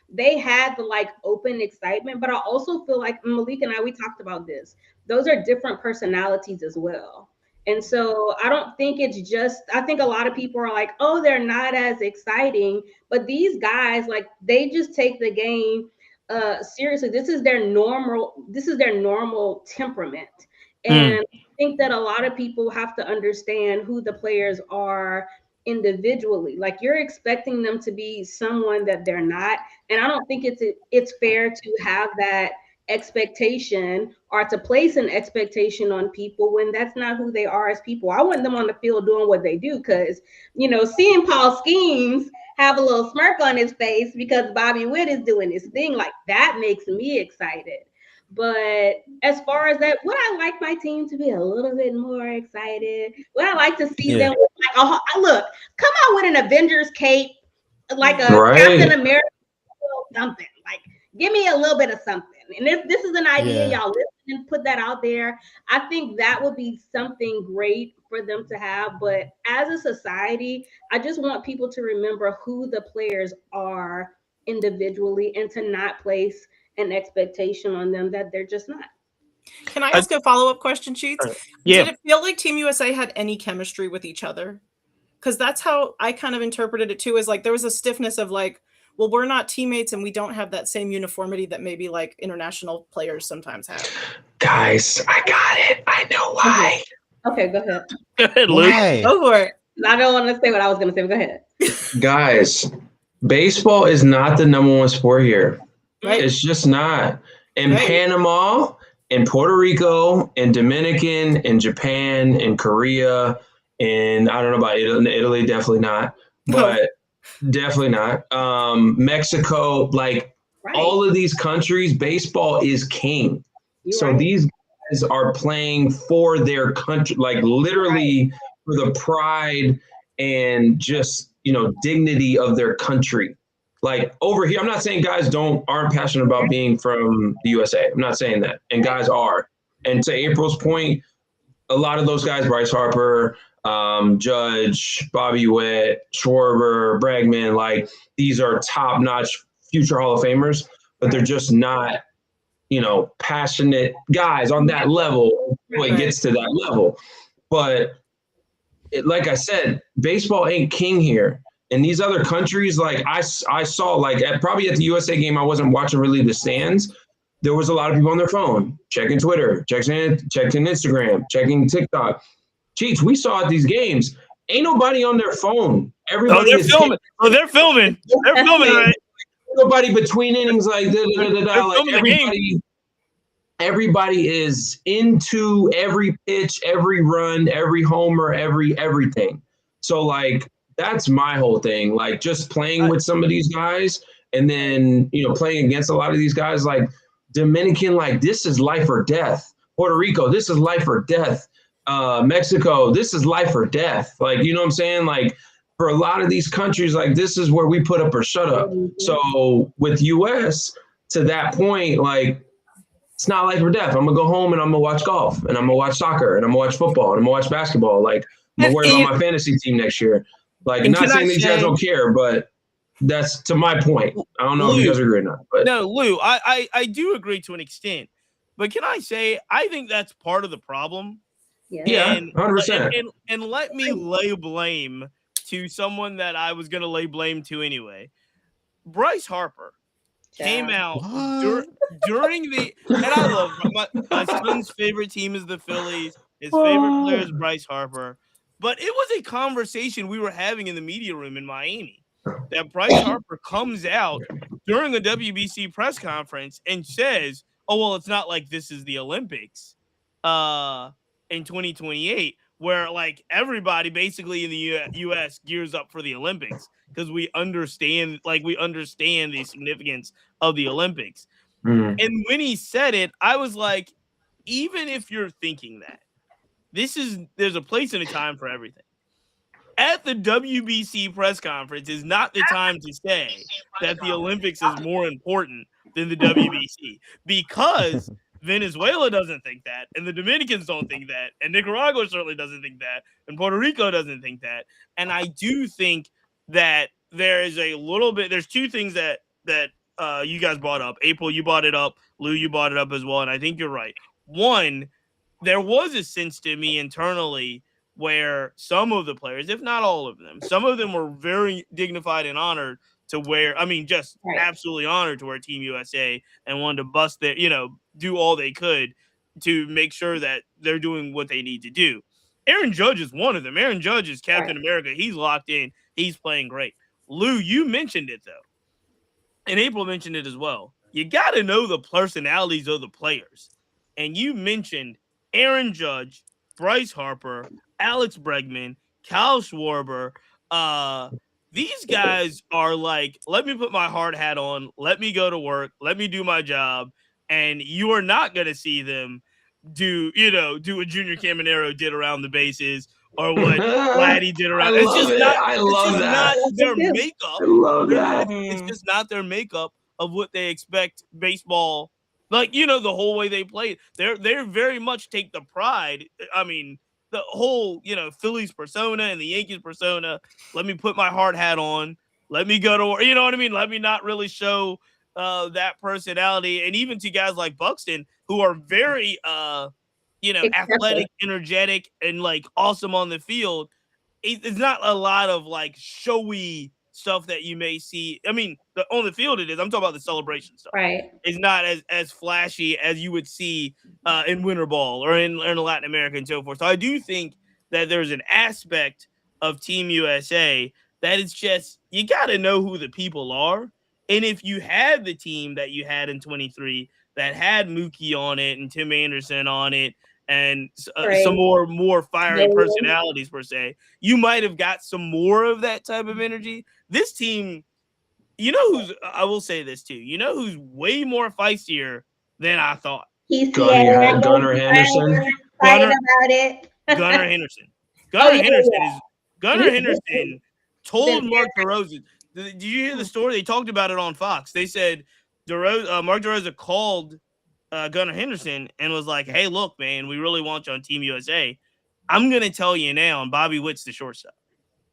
They had the like open excitement, but I also feel like Malik and we talked about this. Those are different personalities as well. And so I don't think it's just, I think a lot of people are like, oh, they're not as exciting. But these guys, like, they just take the game seriously. This is their normal temperament. And I think that a lot of people have to understand who the players are individually. Like, you're expecting them to be someone that they're not. And I don't think it's fair to have that expectation or to place an expectation on people when that's not who they are as people. I want them on the field doing what they do, because seeing Paul Skeens have a little smirk on his face because Bobby Witt is doing his thing, like that makes me excited. But as far as that, would I like my team to be a little bit more excited? Would I like to see them with like look, come out with an Avengers cape, like a Captain America something. Like, give me a little bit of something. And if this is an idea, y'all listen and put that out there. I think that would be something great for them to have. But as a society, I just want people to remember who the players are individually and to not place an expectation on them that they're just not. Can I ask a follow-up question, Cheats? Yeah. Did it feel like Team USA had any chemistry with each other? Because that's how I kind of interpreted it too, is like there was a stiffness of like, well, we're not teammates and we don't have that same uniformity that maybe like international players sometimes have. Guys, I got it. I know why. Okay, go ahead. Go ahead, Luke. Why? Go for it. I don't want to say what I was going to say, but go ahead. Guys, baseball is not the number one sport here. Right. It's just not. In Right. Panama, in Puerto Rico, in Dominican, in Japan, in Korea, and I don't know about Italy, definitely not. But definitely not. Mexico, like all of these countries, baseball is king. These guys are playing for their country, like literally for the pride and just, dignity of their country. Like over here, I'm not saying guys aren't passionate about being from the USA. I'm not saying that. And guys are. And to April's point, a lot of those guys, Bryce Harper, Judge, Bobby Witt, Schwarber, Bregman, like these are top-notch future Hall of Famers, but they're just not, passionate guys on that level. It gets to that level. But like I said, baseball ain't king here. In these other countries, like I saw, like probably at the USA game, I wasn't watching really the stands. There was a lot of people on their phone, checking Twitter, checking Instagram, checking TikTok. Cheats, we saw at these games, ain't nobody on their phone. Everybody they're filming. They're filming. They're filming, right? Nobody between innings, like like everybody is into every pitch, every run, every homer, everything. So like that's my whole thing. Like just playing with some of these guys, and then playing against a lot of these guys, like Dominican, like this is life or death. Puerto Rico, this is life or death. Mexico, this is life or death. Like, you know what I'm saying? Like for a lot of these countries, like this is where we put up or shut up. So with US, to that point, like it's not life or death. I'm gonna go home and I'm gonna watch golf and I'm gonna watch soccer and I'm gonna watch football and I'm gonna watch basketball. Like I'm gonna worry about my fantasy team next year. Like I'm not saying these guys don't care, but that's to my point. I don't know if you guys agree or not. But no, Lou, I do agree to an extent. But can I say I think that's part of the problem? Yeah, 100%. And let me lay blame to someone that I was going to lay blame to anyway. Bryce Harper came out during the, and I love my son's favorite team is the Phillies. His favorite player is Bryce Harper. But it was a conversation we were having in the media room in Miami that Bryce Harper comes out during a WBC press conference and says, oh, well, it's not like this is the Olympics in 2028. where like everybody basically in the U.S. gears up for the Olympics because we understand the significance of the Olympics. Mm. And when he said it, I was like, even if you're thinking that, there's a place and a time for everything. At the WBC press conference is not the time to say that the Olympics is more important than the WBC because Venezuela doesn't think that, and the Dominicans don't think that, and Nicaragua certainly doesn't think that, and Puerto Rico doesn't think that. And I do think that there's two things that you guys brought up. April, you brought it up. Lou, you brought it up as well, and I think you're right. One, there was a sense to me internally where some of the players, if not all of them, some of them were very dignified and honored to wear, just absolutely honored to wear Team USA and wanted to bust their, do all they could to make sure that they're doing what they need to do. Aaron Judge is one of them. Aaron Judge is Captain America. He's locked in. He's playing great. Lou, you mentioned it, though. And April mentioned it as well. You got to know the personalities of the players. And you mentioned Aaron Judge, Bryce Harper, Alex Bregman, Kyle Schwarber. These guys are like, let me put my hard hat on. Let me go to work. Let me do my job. And you are not going to see them do what Junior Caminero did around the bases or what Vladdy did around. I love that. Not their makeup. I love that. It's just not their makeup of what they expect baseball. Like, the whole way they play. They're very much take the pride. The whole, Phillies persona and the Yankees persona. Let me put my hard hat on. Let me go to work. You know what I mean? Let me not really show that personality. And even to guys like Buxton, who are very, athletic, energetic, and like awesome on the field. It's not a lot of like showy stuff that you may see. On the field it is. I'm talking about the celebration stuff. Right. It's not as flashy as you would see in winter ball or in Latin America and so forth. So I do think that there's an aspect of Team USA that it's just, you got to know who the people are. And if you had the team that you had in 23 that had Mookie on it and Tim Anderson on it and some more fiery personalities per se, you might have got some more of that type of energy. This team, I will say this too, who's way more feistier than I thought? Gunnar Henderson. Gunnar Henderson. Gunnar Henderson told Mark DeRozan. Did you hear the story? They talked about it on Fox. They said Mark DeRozan called Gunnar Henderson and was like, "Hey, look, man, we really want you on Team USA. I'm going to tell you now." And Bobby Witt's the shortstop.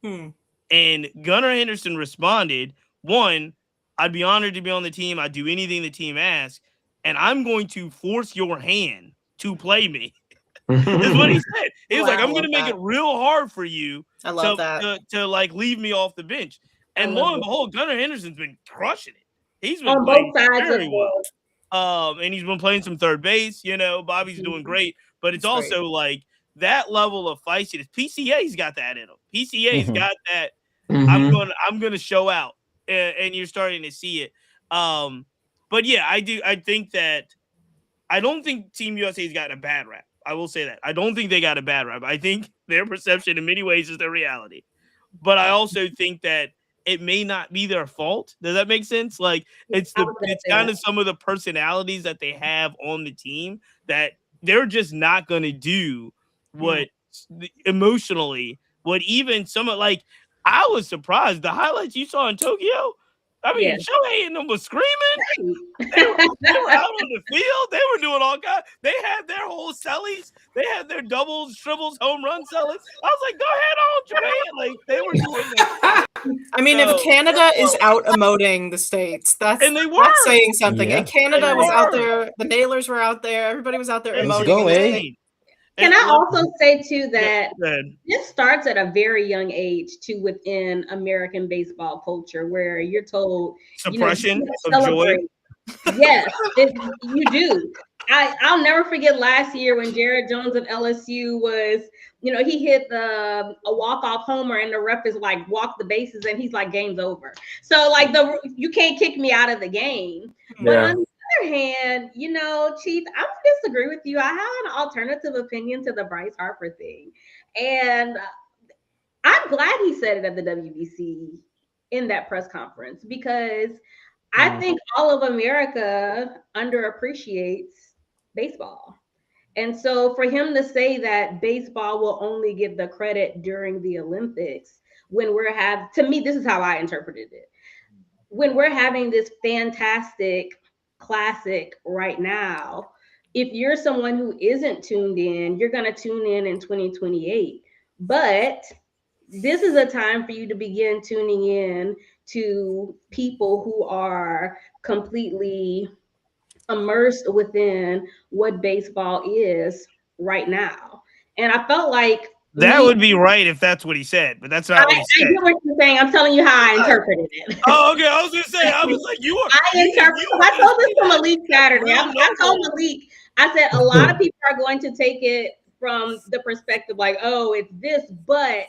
And Gunnar Henderson responded, "1, I'd be honored to be on the team. I'd do anything the team asks. And I'm going to force your hand to play me." Is what he said. He was like, "I'm going to make it real hard for you to like leave me off the bench." And lo and behold, Gunnar Henderson's been crushing it. He's been on both sides very well. And he's been playing some third base. Bobby's doing great. But it's also like that level of feistiness. PCA's got that in him. PCA's got that. I'm gonna show out, and you're starting to see it. But yeah, I do. I think that I don't think Team USA's gotten a bad rap. I will say that. I don't think they got a bad rap. I think their perception in many ways is their reality. But I also think that it may not be their fault. Does that make sense? Like it's kind of some of the personalities that they have on the team that they're just not going to do what emotionally, what even some of like, I was surprised the highlights you saw in Tokyo. Shohei and them was screaming. They were out on the field. They were doing all kinds. They had their whole sellies. They had their doubles, triples, home run sellies. I was like, go ahead on, Japan. Like they were doing that. If Canada is out emoting the States, that's saying something. Yeah. And Canada was out there. The Nailers were out there. Everybody was out there emoting. Go, Can I also say too that this starts at a very young age too within American baseball culture, where you're told suppression of joy. Yes, you do. I'll never forget last year when Jared Jones of LSU was, he hit a walk-off homer and the ref is like, walk the bases, and he's like, game's over. So like you can't kick me out of the game. Yeah. But on the other hand, Chief, I would disagree with you. I have an alternative opinion to the Bryce Harper thing. And I'm glad he said it at the WBC in that press conference, because I think all of America underappreciates baseball. And so for him to say that baseball will only get the credit during the Olympics, when to me, this is how I interpreted it. When we're having this fantastic classic right now, if you're someone who isn't tuned in, you're going to tune in 2028. But this is a time for you to begin tuning in to people who are completely immersed within what baseball is right now. And I felt like that would be right if that's what he said, but that's not what he said. I get what you're saying. I'm telling you how I interpreted it. Oh, okay. I was gonna say, I was like, I told this to Malik Saturday. I told Malik, I said a lot of people are going to take it from the perspective like, oh, it's this, but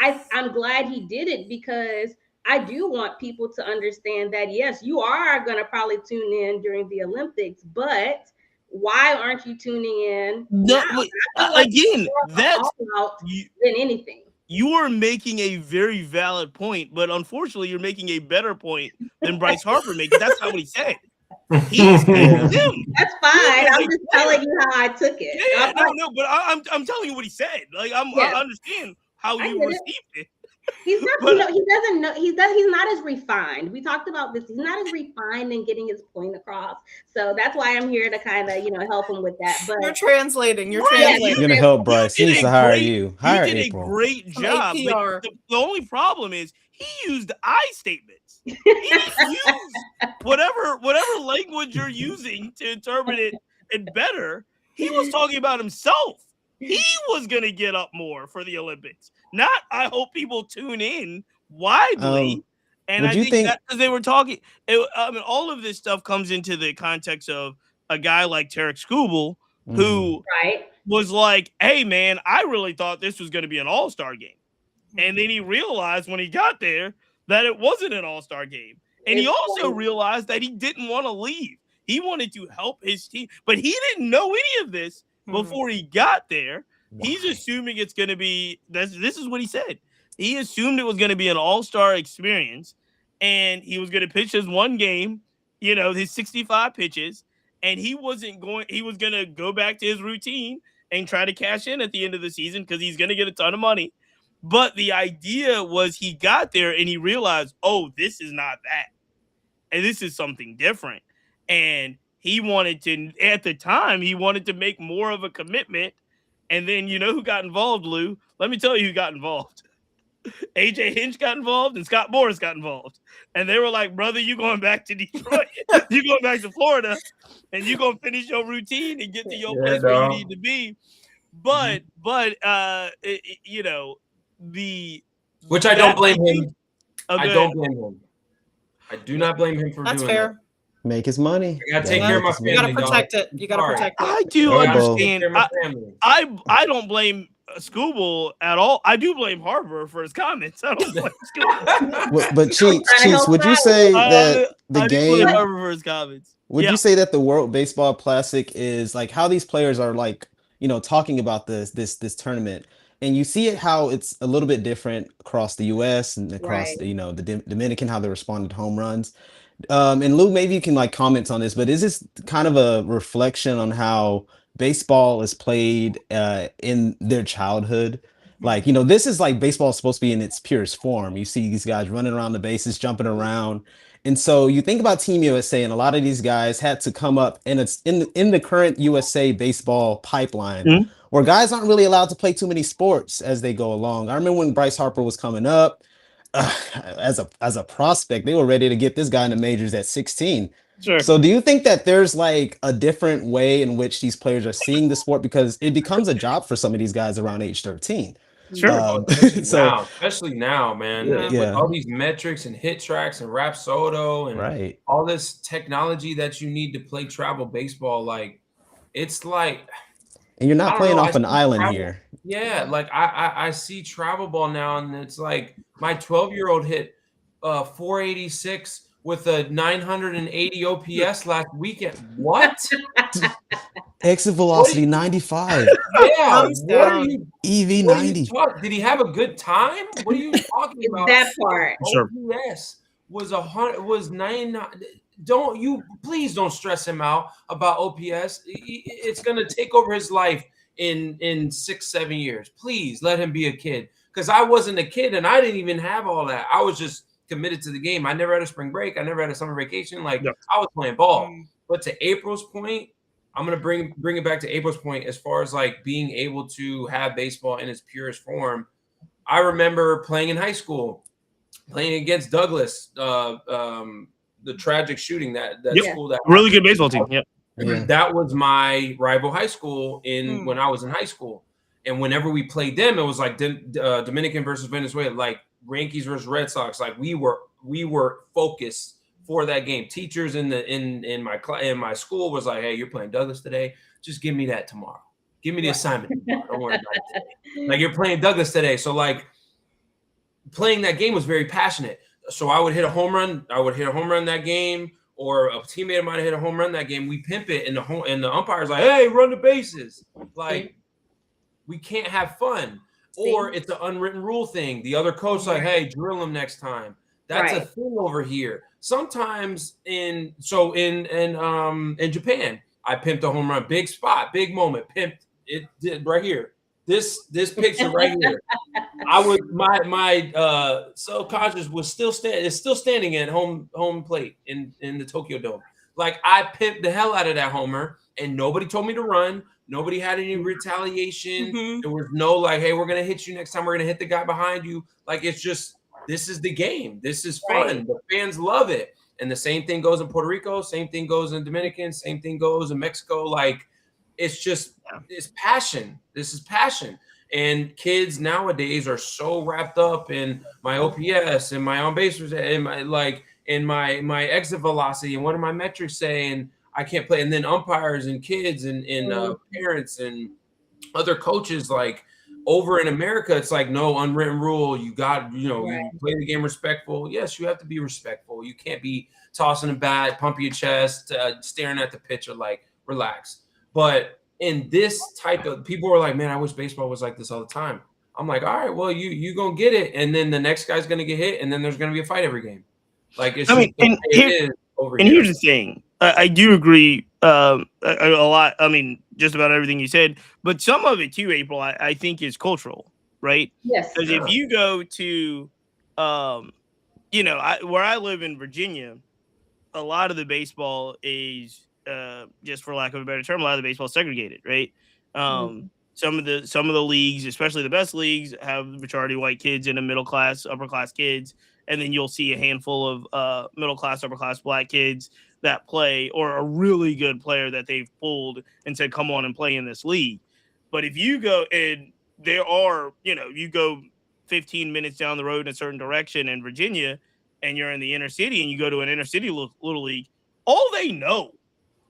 I'm glad he did it, because I do want people to understand that, yes, you are going to probably tune in during the Olympics, but why aren't you tuning in? No, again, that's than anything. You are making a very valid point, but unfortunately, you're making a better point than Bryce Harper making. That's not what he said. He's him. That's fine. I'm just telling you how I took it. Yeah, no, but I'm telling you what he said. Like I understand how you received it. He's not. He doesn't know. He's not as refined. We talked about this. He's not as refined in getting his point across. So that's why I'm here to kind of help him with that. But you're translating. You're gonna help Bryce. He needs to hire you. Hire you did April. A great job. But the only problem is he used I statements. He didn't use whatever language you're using to interpret it better. He was talking about himself. He was going to get up more for the Olympics. Not, I hope people tune in widely. And I think that's because they were talking. All of this stuff comes into the context of a guy like Tarek Skubal, who was like, hey, man, I really thought this was going to be an all-star game. And then he realized when he got there that it wasn't an all-star game. And he also realized that he didn't want to leave. He wanted to help his team. But he didn't know any of this before he got there. He's assuming it's going to be this is what he said. He assumed it was going to be an all-star experience, and he was going to pitch his one game, his 65 pitches, and he was going to go back to his routine and try to cash in at the end of the season because he's going to get a ton of money. But the idea was he got there and he realized, oh, this is not that. And this is something different. And he wanted to make more of a commitment. And then who got involved, Lou? Let me tell you who got involved. AJ Hinch got involved and Scott Boras got involved. And they were like, brother, you going back to Detroit. You going back to Florida. And you going to finish your routine and get to your place where you need to be. But which I don't blame him. I don't blame him. I do not blame him for doing fair. That. Make his money. I gotta take care of my family. You gotta protect it. You gotta protect it. I do understand. I don't blame Skubal at all. I do blame Harper for his comments. I don't blame Skubal. But Cheats, would you say that the game? Harper for his comments. Would you say that the World Baseball Classic is like how these players are like, talking about this tournament, and you see it how it's a little bit different across the U.S. and across the Dominican, how they responded to home runs. And Lou, maybe you can like comment on this, but is this kind of a reflection on how baseball is played in their childhood? Like, this is like baseball is supposed to be in its purest form. You see these guys running around the bases, jumping around. And so you think about Team USA, and a lot of these guys had to come up, and it's in the current USA baseball pipeline where guys aren't really allowed to play too many sports as they go along. I remember when Bryce Harper was coming up, as a prospect, they were ready to get this guy in the majors at 16. Sure. So do you think that there's like a different way in which these players are seeing the sport, because it becomes a job for some of these guys around age 13? Sure. Especially now, man. With all these metrics and hit tracks and Rapsodo and all this technology that you need to play travel baseball, like it's like. And you're not playing off an island here. Yeah, like I see travel ball now, and it's like my 12-year-old hit 486 with a 980 OPS last weekend. What? Exit velocity 95. Yeah, Thumbs what are down. you? EV What are you 90. talking? Did he have a good time? What are you talking about? That part. Sure. OPS was 100. Was 9. Don't you please don't stress him out about OPS. It's gonna take over his life in 6-7 years. Please let him be a kid. Because I wasn't a kid and I didn't even have all that. I was just committed to the game. I never had a spring break. I never had a summer vacation. Like Yep. I was playing ball. But to April's point, I'm gonna bring it back to April's point as far as like being able to have baseball in its purest form. I remember playing in high school, playing against Douglas, the tragic shooting that Yep. school that Really good baseball team. Yep. Yeah. that was my rival high school when I was in high school. And whenever we played them, it was like Dominican versus Venezuela, like Yankees versus Red Sox. Like we were focused for that game. Teachers in my school was like, "Hey, you're playing Douglas today. Just give me that tomorrow. Give me the assignment tomorrow. Don't worry about it today. Like you're playing Douglas today." So like playing that game was very passionate. So I would hit a home run. I would hit a home run that game, or a teammate of mine hit a home run that game. We pimp it, and the umpire's like, "Hey, run the bases." Like we can't have fun. Or it's an unwritten rule thing. The other coach like, "Hey, drill him next time." That's a thing over here. Sometimes in Japan, I pimped a home run, big spot, big moment, pimped it right here. This picture right here. I was my subconscious was still standing at home plate in the Tokyo Dome. Like I pimped the hell out of that homer, and nobody told me to run. Nobody had any retaliation. There was no like, "Hey, we're gonna hit you next time. We're gonna hit the guy behind you." Like it's just this is the game. This is fun. The fans love it. And the same thing goes in Puerto Rico. Same thing goes in Dominican. Same thing goes in Mexico. Like it's just it's passion. This is passion. And kids nowadays are so wrapped up in my OPS and my on base and my exit velocity and what do my metrics say, and I can't play. And then umpires and kids and parents and other coaches, like over in America, it's like no unwritten rule. You got, you play the game respectful. Yes, you have to be respectful. You can't be tossing a bat, pumping your chest, staring at the pitcher, like relax. But in this type of, people were like, "Man, I wish baseball was like this all the time." I'm like, all right, well, you gonna get it, and then the next guy's gonna get hit, and then there's gonna be a fight every game. Like it's here's the thing. I do agree a lot. I mean, just about everything you said, but some of it too, April, I think is cultural, right? Yes. Because if you go to, where I live in Virginia, a lot of the baseball is, just for lack of a better term, a lot of the baseball is segregated, right? Some of the leagues, especially the best leagues, have the majority white kids and a middle class, upper class kids, and then you'll see a handful of middle class, upper class black kids that play, or a really good player that they've pulled and said, "Come on and play in this league." But if you go and there are, you go 15 minutes down the road in a certain direction in Virginia, and you're in the inner city, and you go to an inner city little league, all they know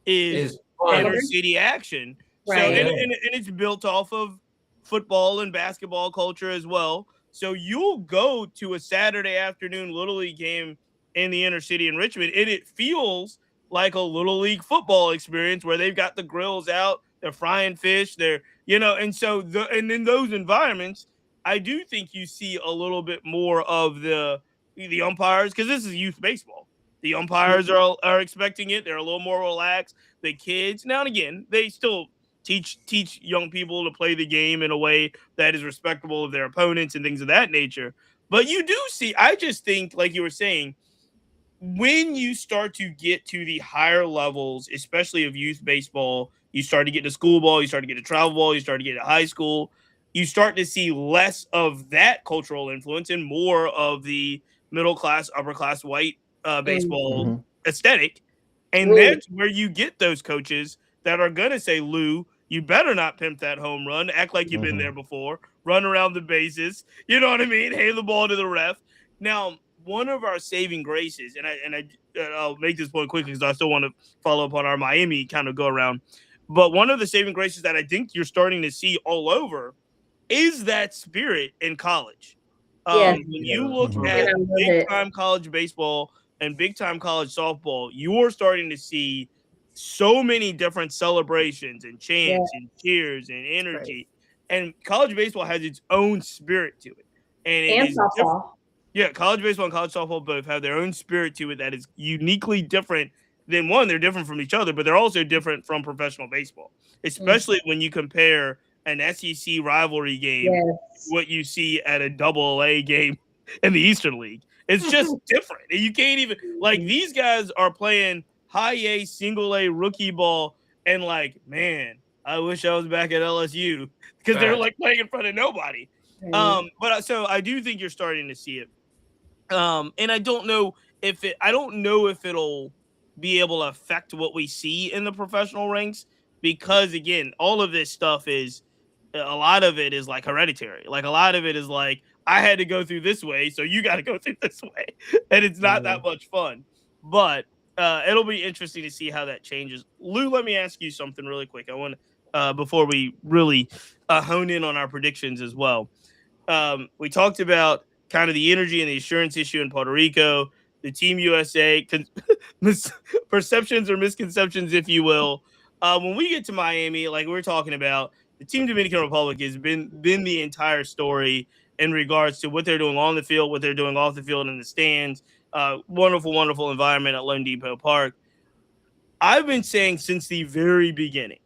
is inner city action. Right. So and it's built off of football and basketball culture as well. So you'll go to a Saturday afternoon little league game in the inner city in Richmond, and it feels like a little league football experience where they've got the grills out, they're frying fish, and so and in those environments, I do think you see a little bit more of the umpires, because this is youth baseball. The umpires are expecting it. They're a little more relaxed. The kids, now and again, they still teach young people to play the game in a way that is respectable of their opponents and things of that nature. But you do see, I just think, like you were saying, when you start to get to the higher levels, especially of youth baseball, you start to get to school ball, you start to get to travel ball, you start to get to high school, you start to see less of that cultural influence and more of the middle class, upper class white baseball aesthetic. And that's where you get those coaches that are going to say, "Lou, you better not pimp that home run. Act like you've been there before. Run around the bases. You know what I mean? Hand the ball to the ref." Now, one of our saving graces, and I'll make this point quickly because I still want to follow up on our Miami kind of go around. But one of the saving graces that I think you're starting to see all over is that spirit in college. When you look at big time college baseball, and big time college softball, you're starting to see so many different celebrations and chants and cheers and energy. And college baseball has its own spirit to it. And it is different. Yeah, college baseball and college softball both have their own spirit to it that is uniquely different than one. They're different from each other, but they're also different from professional baseball, especially when you compare an SEC rivalry game to what you see at a AA game in the Eastern League. It's just different. You can't even like these guys are playing high A, single A rookie ball, and like, man, I wish I was back at LSU because they're like playing in front of nobody. But so I do think you're starting to see it. And I don't know if it'll be able to affect what we see in the professional ranks because again, all of this stuff is a lot of it is like hereditary. Like a lot of it is like I had to go through this way, so you got to go through this way, and it's not that much fun. But it'll be interesting to see how that changes. Lou, let me ask you something really quick. I want before we really hone in on our predictions as well. We talked about kind of the energy and the assurance issue in Puerto Rico, the Team USA perceptions or misconceptions, if you will. When we get to Miami, like we're talking about, the Team Dominican Republic has been the entire story in regards to what they're doing on the field, what they're doing off the field in the stands. Wonderful, wonderful environment at Lone Depot Park. I've been saying since the very beginning,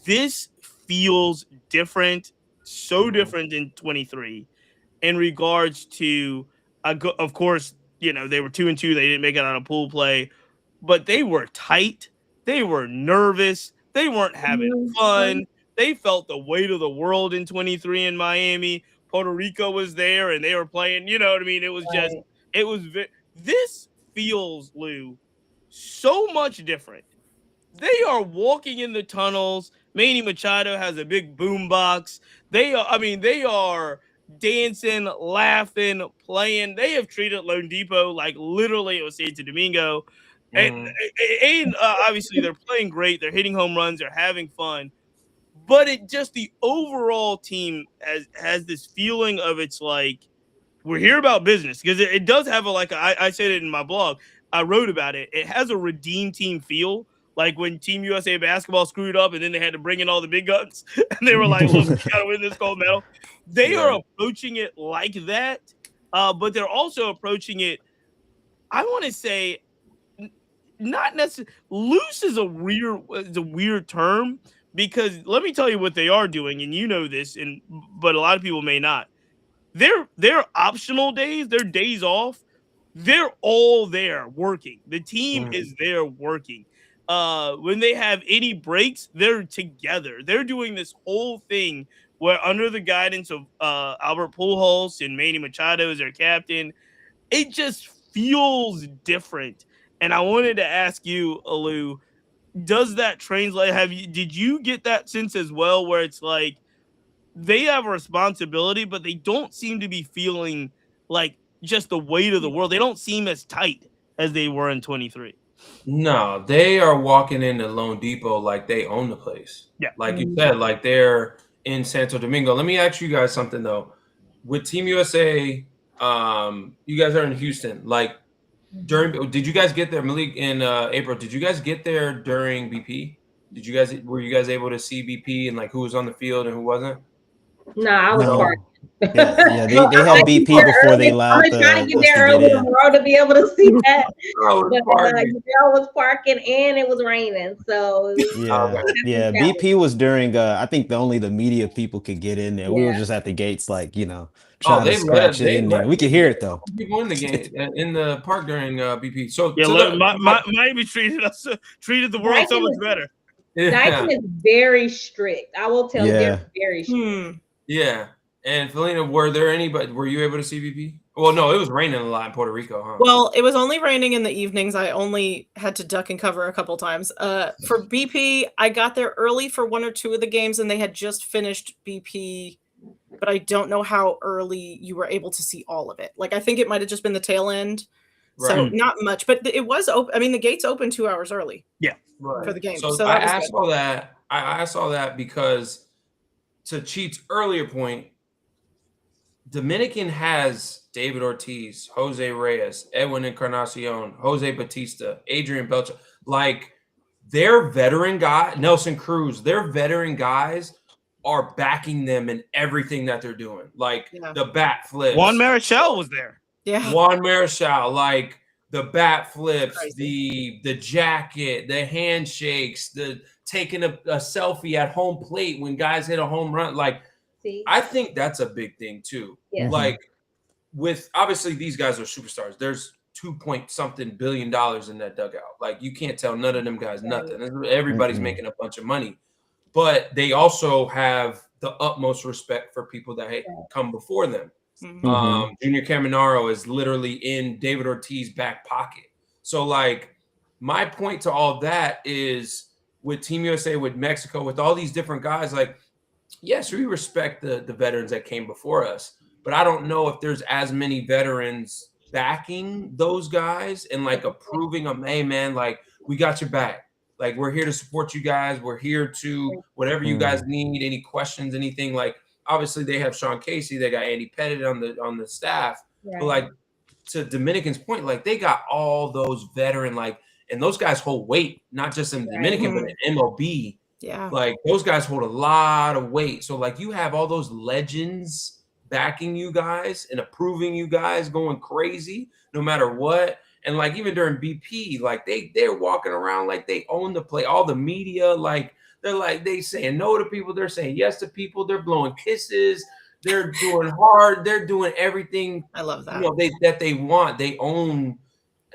this feels different, so different in 23 in regards to, of course, you know, they were 2-2. They didn't make it on a pool play, but they were tight. They were nervous. They weren't having fun. They felt the weight of the world in 23 in Miami. Puerto Rico was there and they were playing, you know what I mean? It was just, this feels, Lou, so much different. They are walking in the tunnels. Manny Machado has a big boom box. They are dancing, laughing, playing. They have treated Lone Depot like literally it was Santo Domingo. And obviously they're playing great. They're hitting home runs. They're having fun. But it just the overall team has this feeling of it's like we're here about business because it does have I said it in my blog. I wrote about it. It has a redeem team feel. Like when Team USA basketball screwed up and then they had to bring in all the big guns and they were like, look, we got to win this gold medal. They are approaching it like that, but they're also approaching it, I want to say, not necessarily loose is a weird term because let me tell you what they are doing, and you know this, but a lot of people may not. Their optional days, their days off, they're all there working. The team is there working. When they have any breaks, they're together. They're doing this whole thing where under the guidance of Albert Pujols and Manny Machado as their captain, it just feels different. And I wanted to ask you, Lou, does that translate? Did you get that sense as well, where it's like they have a responsibility, but they don't seem to be feeling like just the weight of the world? They don't seem as tight as they were in 23. No, they are walking into Lone Depot like they own the place. Yeah. Like you said, like they're in Santo Domingo. Let me ask you guys something, though. With Team USA, you guys are in Houston. Like, did you guys get there, Malik, in April? Did you guys get there during BP? Were you guys able to see BP and like who was on the field and who wasn't? No, I was parked. Yeah, they had BP before they allowed I was trying to get there early tomorrow to be able to see that. But was parking and it was raining, so BP was during. I think only the media people could get in there. We were just at the gates, like trying to scratch it in there. We could hear it though. People in the game in the park during BP. So Miami treated the world so much better. Dyson is very strict. I will tell you, they're very strict. Yeah. And Felina, were you able to see BP? Well, no, it was raining a lot in Puerto Rico, huh? Well, it was only raining in the evenings. I only had to duck and cover a couple times. For BP, I got there early for one or two of the games, and they had just finished BP, but I don't know how early you were able to see all of it. Like, I think it might have just been the tail end. Right. So not much, but it was open. I mean, the gates opened 2 hours early. Yeah. For the game. So I saw that because to Cheat's earlier point, Dominican has David Ortiz, Jose Reyes, Edwin Encarnacion, Jose Batista, Adrian Belcher. Like their veteran guy, Nelson Cruz, their veteran guys are backing them in everything that they're doing. Like the bat flips. Juan Marichal was there. Yeah. Juan Marichal, like the bat flips, the jacket, the handshakes, the taking a selfie at home plate when guys hit a home run. Like, I think that's a big thing too. Yeah. Like, with obviously these guys are superstars. There's $2-something billion in that dugout. Like, you can't tell none of them guys nothing. Everybody's making a bunch of money, but they also have the utmost respect for people that come before them. Junior Caminaro is literally in David Ortiz's back pocket. So, like, my point to all of that is with Team USA, with Mexico, with all these different guys, like, yes, we respect the veterans that came before us, but I don't know if there's as many veterans backing those guys and like approving them. Hey, man, like, we got your back. Like, we're here to support you guys. We're here to whatever you guys need, any questions, anything. Like, obviously they have Sean Casey, they got Andy Pettit on the staff. But like, to Dominican's point, like, they got all those veteran, like, and those guys hold weight, not just in Dominican, but in MLB. Yeah. Like, those guys hold a lot of weight. So like, you have all those legends backing you guys and approving you guys, going crazy no matter what. And like, even during BP, like they're walking around like they own the play. All the media, like, they're like, they saying no to people, they're saying yes to people, they're blowing kisses, they're doing hard, they're doing everything. I love that. You know, that they want. They own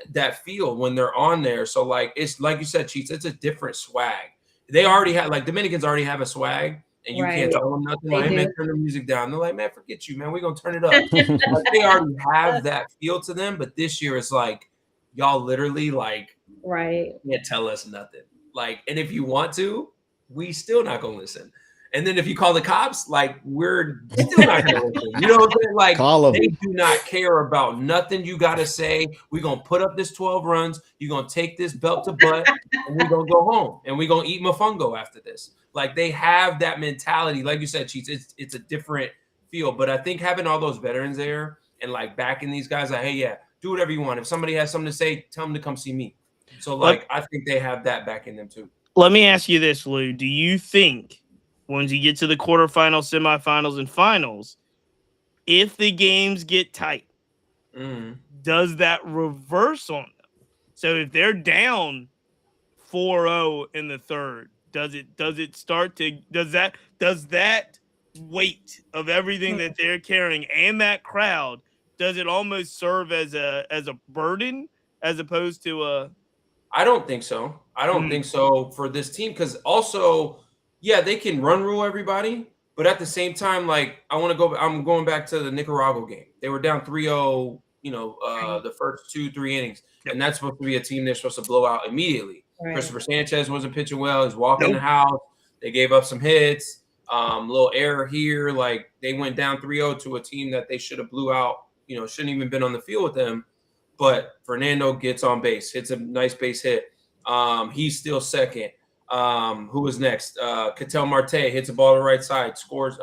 that field when they're on there. So like, it's like you said, Cheats, it's a different swag. They already have, like, Dominicans already have a swag, and you can't tell them nothing. Like, hey, man, turn the music down. They're like, man, forget you, man. We're going to turn it up. Like, they already have that feel to them, but this year it's like, y'all literally, like, can't tell us nothing. Like, and if you want to, we still not going to listen. And then if you call the cops, like, we're still not going to listen. You know what I'm saying? Like, they do not care about nothing you got to say. We're going to put up this 12 runs. You're going to take this belt to butt, and we're going to go home. And we're going to eat mofongo after this. Like, they have that mentality. Like you said, Cheats, it's a different feel. But I think having all those veterans there and, like, backing these guys, like, hey, yeah, do whatever you want. If somebody has something to say, tell them to come see me. So, like, I think they have that backing them too. Let me ask you this, Lou. Do you think, once you get to the quarterfinals, semifinals, and finals, if the games get tight, does that reverse on them? So if they're down 4-0 in the third, does that weight of everything that they're carrying and that crowd, does it almost serve as a burden as opposed to a? I don't think so. I don't think so for this team, because also, yeah, they can run rule everybody, but at the same time, like, I'm going back to the Nicaragua game. They were down 3-0, the first 2-3 innings, and that's supposed to be a team they're supposed to blow out immediately. Christopher Sanchez wasn't pitching well. He's walking in the house. They gave up some hits, little error here. Like, they went down 3-0 to a team that they should have blew out, shouldn't even been on the field with them. But Fernando gets on base, hits a nice base hit. He's still second. Who was next? Ketel Marte hits a ball to the right side, scores,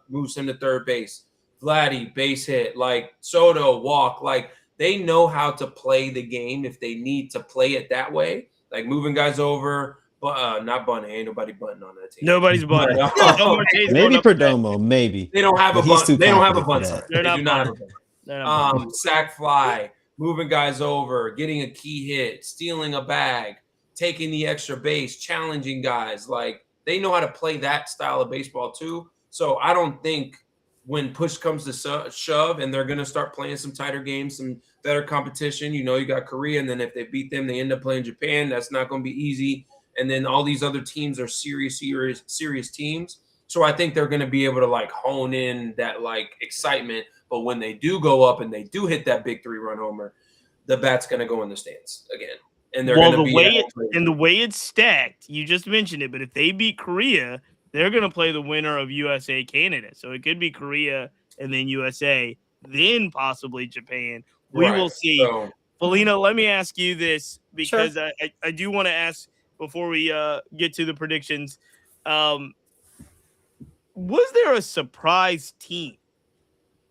moves him to third base. Vladdy, base hit. Like, Soto, walk. Like, they know how to play the game if they need to play it that way. Like, moving guys over, but not bunting. Ain't nobody bunting on that team. Nobody's bunting. Maybe Perdomo, maybe. They don't have a bunt. They don't have a bunt. They're not bunting. Sack fly, moving guys over, getting a key hit, stealing a bag, taking the extra base, challenging guys. Like, they know how to play that style of baseball too. So I don't think when push comes to shove and they're going to start playing some tighter games, some better competition, you got Korea, and then if they beat them, they end up playing Japan. That's not going to be easy. And then all these other teams are serious teams. So I think they're going to be able to, like, hone in that, like, excitement. But when they do go up and they do hit that big 3-run homer, the bat's going to go in the stands again. And they're going to the way it's stacked, you just mentioned it, but if they beat Korea, they're going to play the winner of USA Canada. So it could be Korea and then USA, then possibly Japan. We will see. So, Felina, let me ask you this, because I do want to ask before we get to the predictions. Was there a surprise team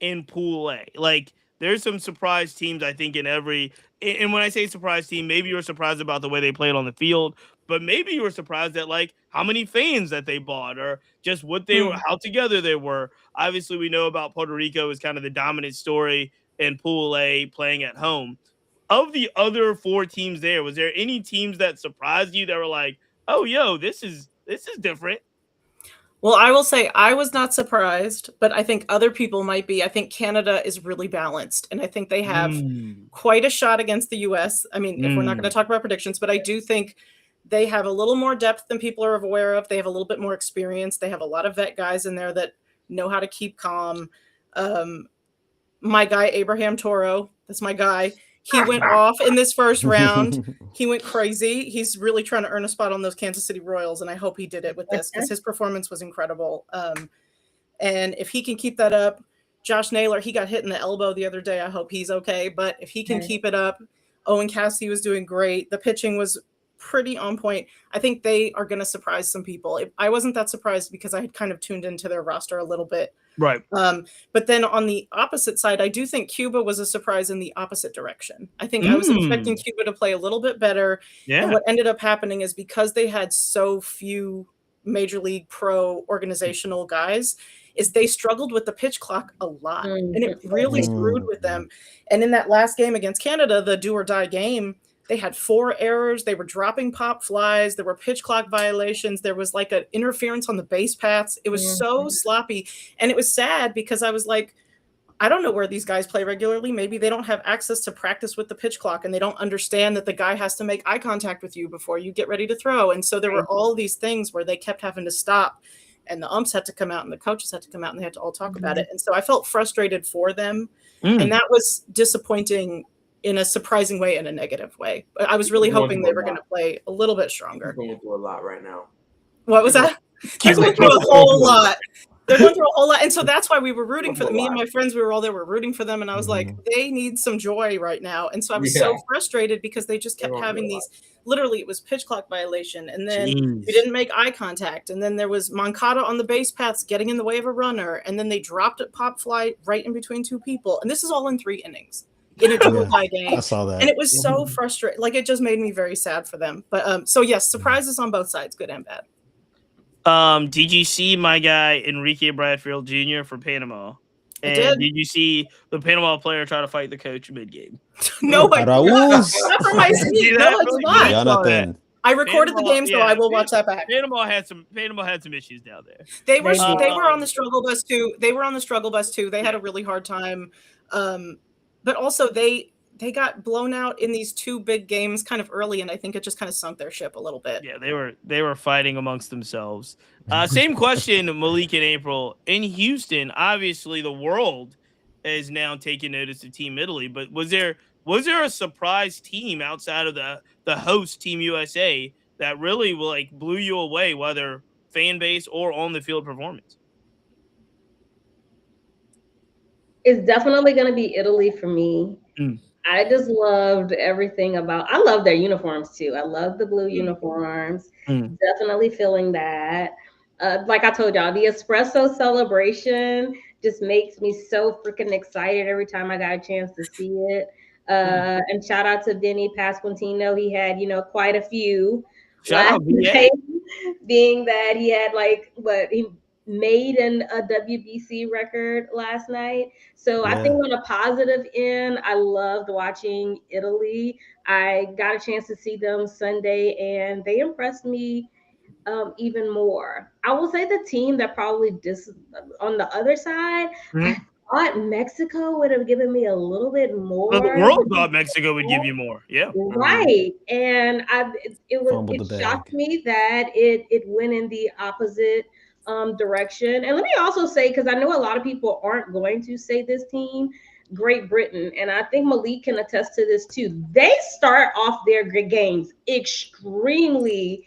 in Pool A. Like, there's some surprise teams, I think, in every. And when I say surprise team, maybe you were surprised about the way they played on the field, but maybe you were surprised at like how many fans that they bought or just what they were, how together they were. Obviously, we know about Puerto Rico as kind of the dominant story in Pool A playing at home. Of the other 4 teams there, was there any teams that surprised you that were like, oh, yo, this is different? Well, I will say I was not surprised, but I think other people might be. I think Canada is really balanced, and I think they have quite a shot against the US. I mean, if we're not going to talk about predictions, but I do think they have a little more depth than people are aware of. They have a little bit more experience. They have a lot of vet guys in there that know how to keep calm. My guy, Abraham Toro, that's my guy. He went off in this first round. He went crazy. He's really trying to earn a spot on those Kansas City Royals, and I hope he did it with this because his performance was incredible. And if he can keep that up, Josh Naylor, he got hit in the elbow the other day. I hope he's okay. But if he can keep it up, Owen Cassidy was doing great. The pitching was pretty on point. I think they are going to surprise some people. I wasn't that surprised because I had kind of tuned into their roster a little bit. Right. But then on the opposite side, I do think Cuba was a surprise in the opposite direction. I think I was expecting Cuba to play a little bit better. Yeah. And what ended up happening is because they had so few Major League Pro organizational guys, is they struggled with the pitch clock a lot. And it really screwed with them. And in that last game against Canada, the do or die game, they had 4 errors. They were dropping pop flies. There were pitch clock violations. There was like an interference on the base paths. It was so sloppy. And it was sad because I was like, I don't know where these guys play regularly. Maybe they don't have access to practice with the pitch clock and they don't understand that the guy has to make eye contact with you before you get ready to throw. And so there were all these things where they kept having to stop and the umps had to come out and the coaches had to come out and they had to all talk about it. And so I felt frustrated for them. And that was disappointing in a surprising way, in a negative way. But I was really hoping they were going to play a little bit stronger. They're going through a lot right now. What was that? They're going through a whole lot. They're going through a whole lot. And so that's why we were rooting for them. Me and my friends, we were all there, we're rooting for them. And I was like, they need some joy right now. And so I was so frustrated because they just kept having these, literally it was pitch clock violation. And then we didn't make eye contact. And then there was Moncada on the base paths getting in the way of a runner. And then they dropped a pop fly right in between 2 people. And this is all in 3 innings. In a double-tie game. I saw that. And it was so frustrating. Like, it just made me very sad for them. But so yes, surprises on both sides, good and bad. Did you see my guy Enrique Bradfield Jr. for Panama? And did you see the Panama player try to fight the coach mid-game? No, I not from my seat. No, it's not. Jonathan. I recorded the game, so I will watch that back. Panama had some issues down there. They were on the struggle bus too. They had a really hard time. But also they got blown out in these 2 big games kind of early, and I think it just kind of sunk their ship a little bit. Yeah, they were fighting amongst themselves. Same question, Malik and April. In Houston, obviously the world is now taking notice of Team Italy, but was there a surprise team outside of the host Team USA that really like blew you away, whether fan base or on the field performance? It's definitely going to be Italy for me. I just loved everything about. I love their uniforms too. I love the blue uniforms. Definitely feeling that. Like I told y'all, the espresso celebration just makes me so freaking excited every time I got a chance to see it. And shout out to Vinny Pasquantino. He had, quite a few. Shout out, being that he had he made a WBC record last night. So I think on a positive end, I loved watching Italy. I got a chance to see them Sunday and they impressed me even more. I will say the team that probably on the other side, I thought Mexico would have given me a little bit more. Well, the world thought Mexico would give you more. Yeah. Right. And it shocked me that it went in the opposite direction. And let me also say, because I know a lot of people aren't going to say this team, Great Britain, and I think Malik can attest to this too. They start off their games extremely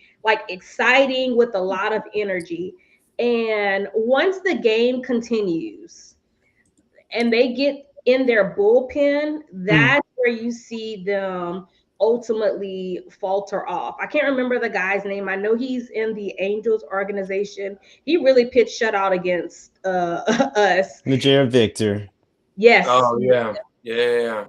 exciting with a lot of energy. And once the game continues and they get in their bullpen, that's where you see them ultimately falter off. I can't remember the guy's name. I know he's in the Angels organization. He really pitched shutout against us. Najera Victor. Yes. Oh yeah.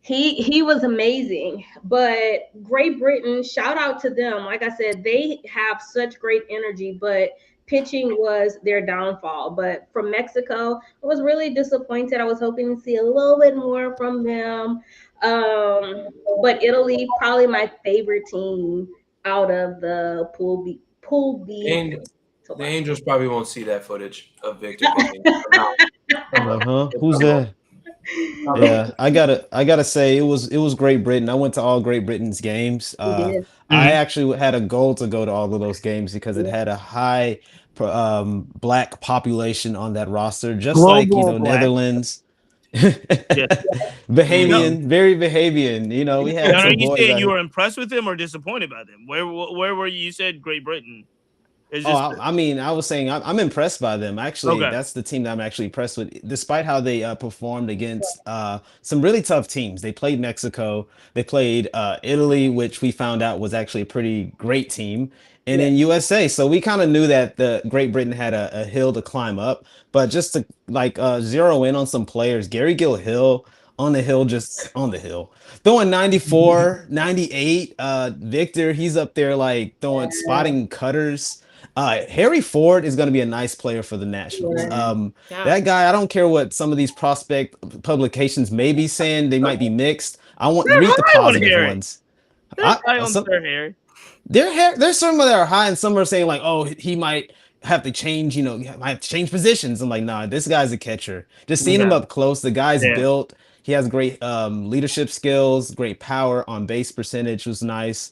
He was amazing. But Great Britain, shout out to them. Like I said, they have such great energy, but pitching was their downfall. But from Mexico, I was really disappointed. I was hoping to see a little bit more from them. But Italy, probably my favorite team out of the Pool B. And To the watch. Angels probably won't see that footage of Victor pitching. I'm like, huh? Who's that? Yeah, I gotta say it was Great Britain. I went to all Great Britain's games. He did. I Mhm. actually had a goal to go to all of those games because it Yeah. had a high black population on that roster, just like Global black. Netherlands. Yeah. No, Bahamian, very Bahamian. We had no, some you boys saying out you here. were impressed with them or disappointed by them? Where were you? You said Great Britain. Is Oh, this I mean, I was saying I'm impressed by them. Actually, okay? that's the team that I'm actually impressed with, despite how they performed against some really tough teams. They played Mexico, they played Italy, which we found out was actually a pretty great team, and Yeah. then USA. So we kind of knew that the Great Britain had a hill to climb up. But just to like zero in on some players, Gary Gill Hill on the hill, just on the hill. Throwing 94, 98. Victor, he's up there like throwing spotting cutters. Harry Ford is going to be a nice player for the Nationals. Yeah. Yeah. That guy, I don't care what some of these prospect publications may be saying, they might be mixed. I want They're read the high on positive Harry. ones. They're high on Some Sir Harry. there's some that are high, and some are saying like, oh, he might have to change, might have to change positions. I'm like, nah, this guy's a catcher. Just seeing him Yeah. up close, the guy's Yeah. built. He has great leadership skills, great power on base percentage was nice.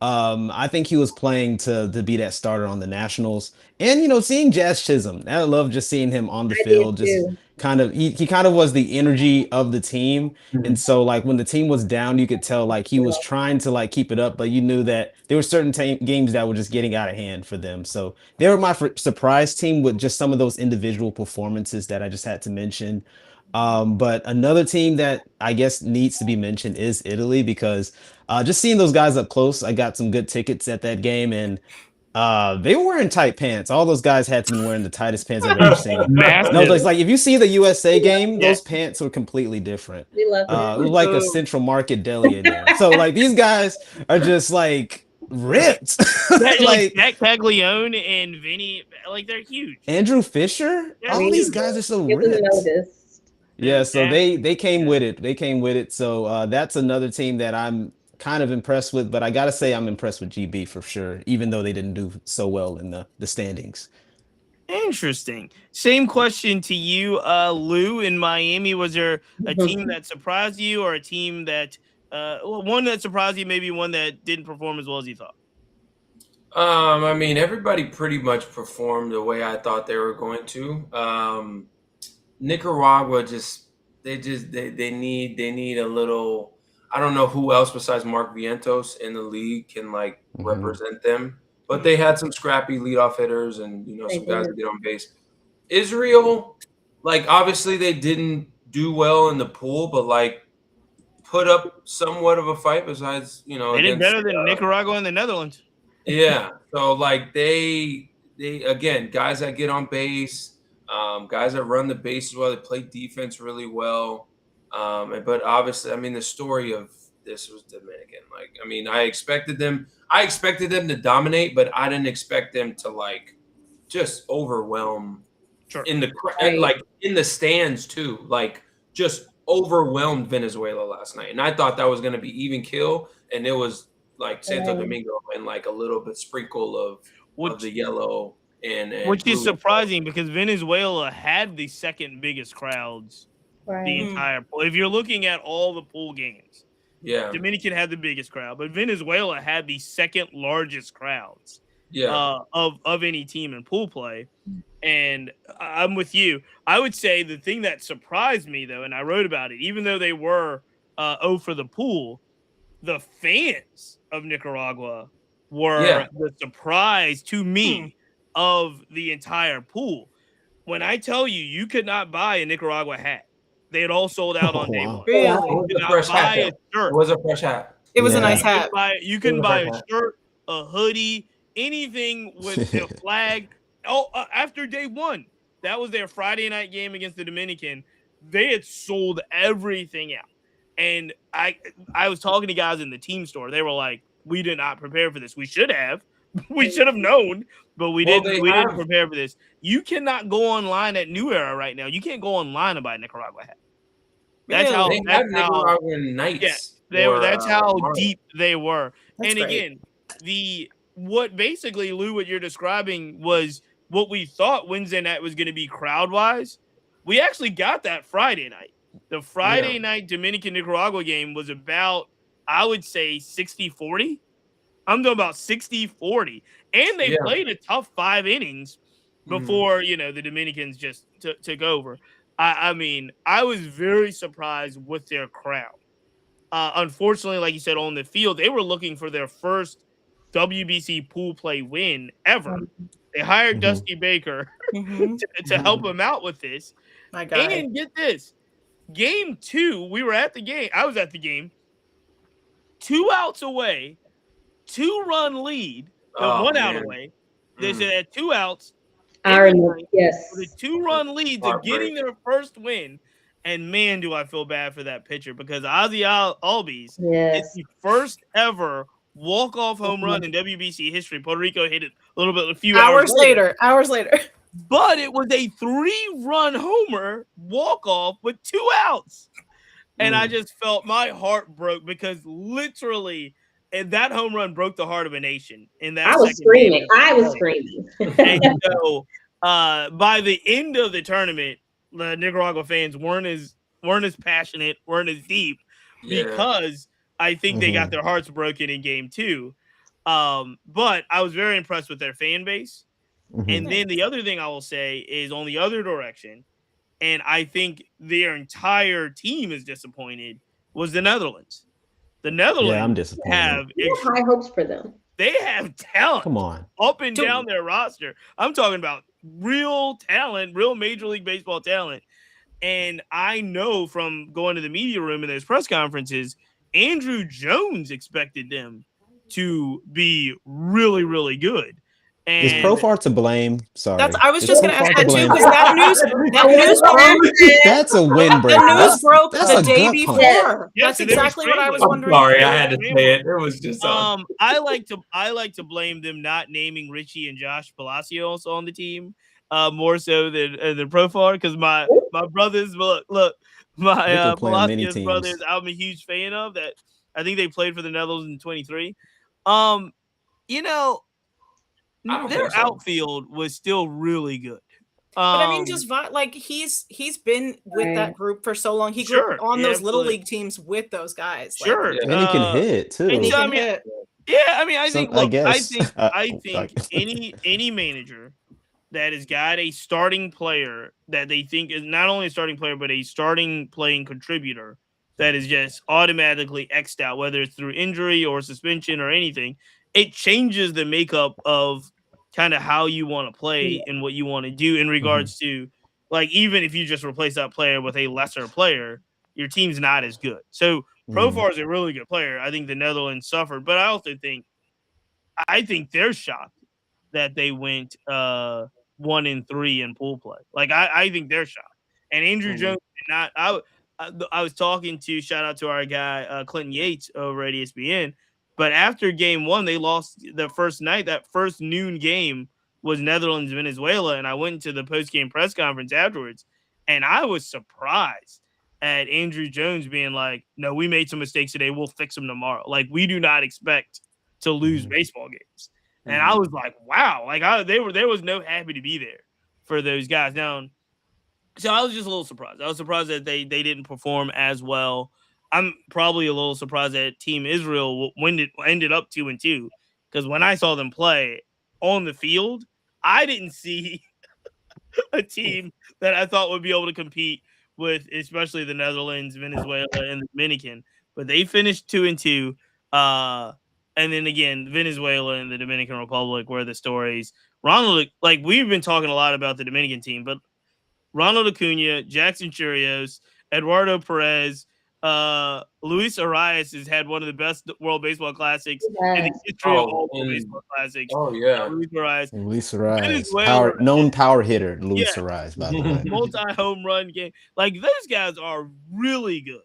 I think he was playing to be that starter on the Nationals, and seeing Jazz Chisholm, I love just seeing him on the I did field, just too. kind of he kind of was the energy of the team. And so like when the team was down, you could tell like he was trying to like keep it up, but you knew that there were certain games that were just getting out of hand for them. So they were my surprise team with just some of those individual performances that I just had to mention. But another team that I guess needs to be mentioned is Italy because just seeing those guys up close, I got some good tickets at that game, and they were wearing tight pants. All those guys had to been wearing the tightest pants I've ever seen. No, Massive. like if you see the USA game, Yeah. those pants were completely different. We love It him. was like a Central Market deli in there. So like these guys are just like ripped. Like Like Jack Caglione and Vinny, like they're huge. Andrew Fisher, Yeah, all these guys are so It was ripped. noticed. Yeah, so they Massive. came with it. They came with it. So that's another team that I'm kind of impressed with, but I gotta say I'm impressed with GB for sure, even though they didn't do so well in the standings. Interesting. Same question to you, Lou. In Miami, was there a team that surprised you, or a team that one that surprised you, maybe one that didn't perform as well as you thought? I mean, everybody pretty much performed the way I thought they were going to. Nicaragua they need a little. I don't know who else besides Mark Vientos in the league can like represent them, but they had some scrappy leadoff hitters and some guys that get on base. Israel, like obviously they didn't do well in the pool, but like put up somewhat of a fight. Besides, They did against better than Nicaragua and the Netherlands. yeah. So like they again guys that get on base, guys that run the bases well. They play defense really well. But obviously, I mean, the story of this was Dominican. Like, I mean, I expected them to dominate, but I didn't expect them to like just overwhelm in the like in the stands too. Like just overwhelmed Venezuela last night, and I thought that was going to be even kill, and it was like Santo Domingo and like a little bit sprinkle of the yellow and which is blue. surprising because Venezuela had the second biggest crowds the entire pool. If you're looking at all the pool games, Dominican had the biggest crowd, but Venezuela had the second largest crowds of any team in pool play. And I'm with you. I would say the thing that surprised me, though, and I wrote about it, even though they were 0 for the pool, the fans of Nicaragua were the surprise to me of the entire pool. When I tell you, you could not buy a Nicaragua hat. They had all sold out on day one. Really? You could not buy a shirt. It was a fresh hat. It was a nice hat. You couldn't buy a shirt, a hoodie, anything with a flag. Oh, after day one, that was their Friday night game against the Dominican. they had sold everything out. And I was talking to guys in the team store. They were like, we did not prepare for this. We should have. We should have known, but we didn't prepare for this. You cannot go online at New Era right now. You can't go online and buy Nicaragua hat. That's how they have Nicaraguan Knights. Yeah, that's how deep they were. That's and great. again, what basically, Lou, what you're describing was what we thought Wednesday night was going to be crowd wise. We actually got that Friday night. The Friday night Dominican Nicaragua game was about, I would say, 60-40. I'm talking about 60-40. And they played a tough 5 innings before, the Dominicans just took over. I mean, I was very surprised with their crowd. Unfortunately, like you said, on the field, they were looking for their first WBC pool play win ever. They hired Dusty Baker to help them out with this. My God. And get this. Game 2, we were at the game. I was at the game. 2 outs away, 2-run lead, 1 out away. They said had 2 outs. Yes. With a 2-run lead to getting their first win. And man, do I feel bad for that pitcher because Ozzie Albies is the first ever walk-off home run in WBC history. Puerto Rico hit it a few hours later. But it was a 3-run homer walk-off with 2 outs. And I just felt my heart broke because literally that home run broke the heart of a nation. I was screaming. And so by the end of the tournament, the Nicaragua fans weren't as passionate, weren't as deep because I think they got their hearts broken in game 2. But I was very impressed with their fan base. And then the other thing I will say is on the other direction, and I think their entire team is disappointed, was the Netherlands. The Netherlands I'm disappointed. have high hopes for them. They have talent. Come on. Up and down their roster. I'm talking about real talent, real Major League Baseball talent. And I know from going to the media room and those press conferences, Andrew Jones expected them to be really, really good. And is Profar to blame? Sorry. I was just going to ask that too, because that news broke. That's a windbreaker. The news broke that's the day before. That's exactly what I was wondering. Sorry, I had to say it. It was just I like to blame them not naming Richie and Josh Palacios on the team more so than Profar, because my brothers my Palacios brothers I'm a huge fan of that. I think they played for the Netherlands in 23. Their outfield was still really good. But I mean, just like he's been with that group for so long. He grew up on those little league teams with those guys. And he can hit too. And so, I think any manager that has got a starting player that they think is not only a starting player but a starting playing contributor that is just automatically X'd out, whether it's through injury or suspension or anything, it changes the makeup of kind of how you want to play and what you want to do in regards to, like, even if you just replace that player with a lesser player, your team's not as good. So Profar is a really good player. I think the Netherlands suffered, but I also think they're shocked that they went 1-3 in pool play. Like I think they're shocked. And Andrew Jones did not. I was talking to, shout out to our guy Clinton Yates over at ESPN. But after game 1, they lost the first night. That first noon game was Netherlands-Venezuela, and I went to the post-game press conference afterwards, and I was surprised at Andrew Jones being like, no, we made some mistakes today. We'll fix them tomorrow. Like, we do not expect to lose baseball games. And I was like, wow. Like, there was no happy to be there for those guys. Now, so I was just a little surprised. I was surprised that they didn't perform as well. I'm probably a little surprised that Team Israel ended up 2-2, because when I saw them play on the field, I didn't see a team that I thought would be able to compete with, especially the Netherlands, Venezuela, and the Dominican. But they finished 2-2, and then again, Venezuela and the Dominican Republic were the stories. Ronald, like, we've been talking a lot about the Dominican team, but Ronald Acuna, Jackson Chirios, Eduardo Perez, Luis Arias has had one of the best World Baseball Classics in the Yes. history of all World Baseball Classics. Oh yeah. Luis Arias. Luis Arias, Venezuela. known power hitter. Luis Yeah. Arias, by the way. Multi-home run game. Like, those guys are really good.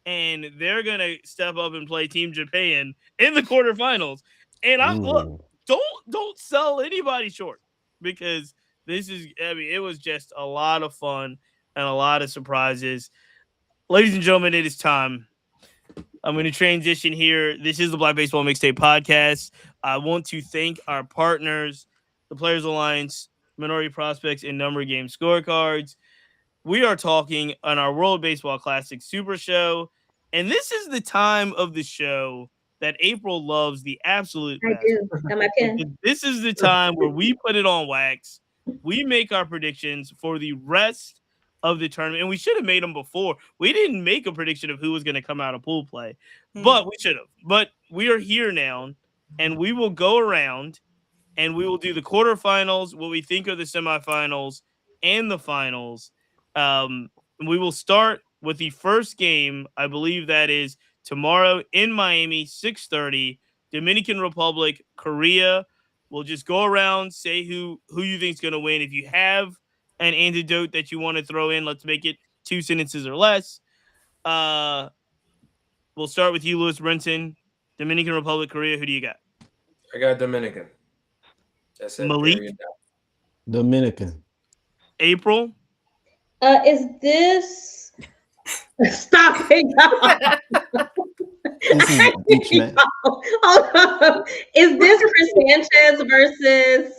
And they're going to step up and play Team Japan in the quarterfinals. And look, don't sell anybody short, because this is, I mean, it was just a lot of fun and a lot of surprises. Ladies and gentlemen, it is time. I'm going to transition here. This is the Black Baseball Mixtape Podcast. I want to thank our partners, the Players Alliance, Minority Prospects, and Number Game Scorecards. We are talking on our World Baseball Classic Super Show, and this is the time of the show that April loves the absolute I best. do. Got my pen. This is the time where we put it on wax. We make our predictions for the rest of the tournament, and we should have made them before. We didn't make a prediction of who was going to come out of pool play, but we should have. But we are here now, and we will go around, and we will do the quarterfinals, what we think are the semifinals, and the finals. We will start with the first game. I believe that is tomorrow in Miami, 6:30, Dominican Republic, Korea. We'll just go around, say who you think is going to win. If you have an antidote that you want to throw in, let's make it 2 sentences or less. We'll start with you, Lewis Brinson. Dominican Republic, Korea. Who do you got? I got Dominican. That's it. Malik? Dominican. April? Is this? Stop it, y'all. This is each match. Hold on. Is this Chris Sanchez versus?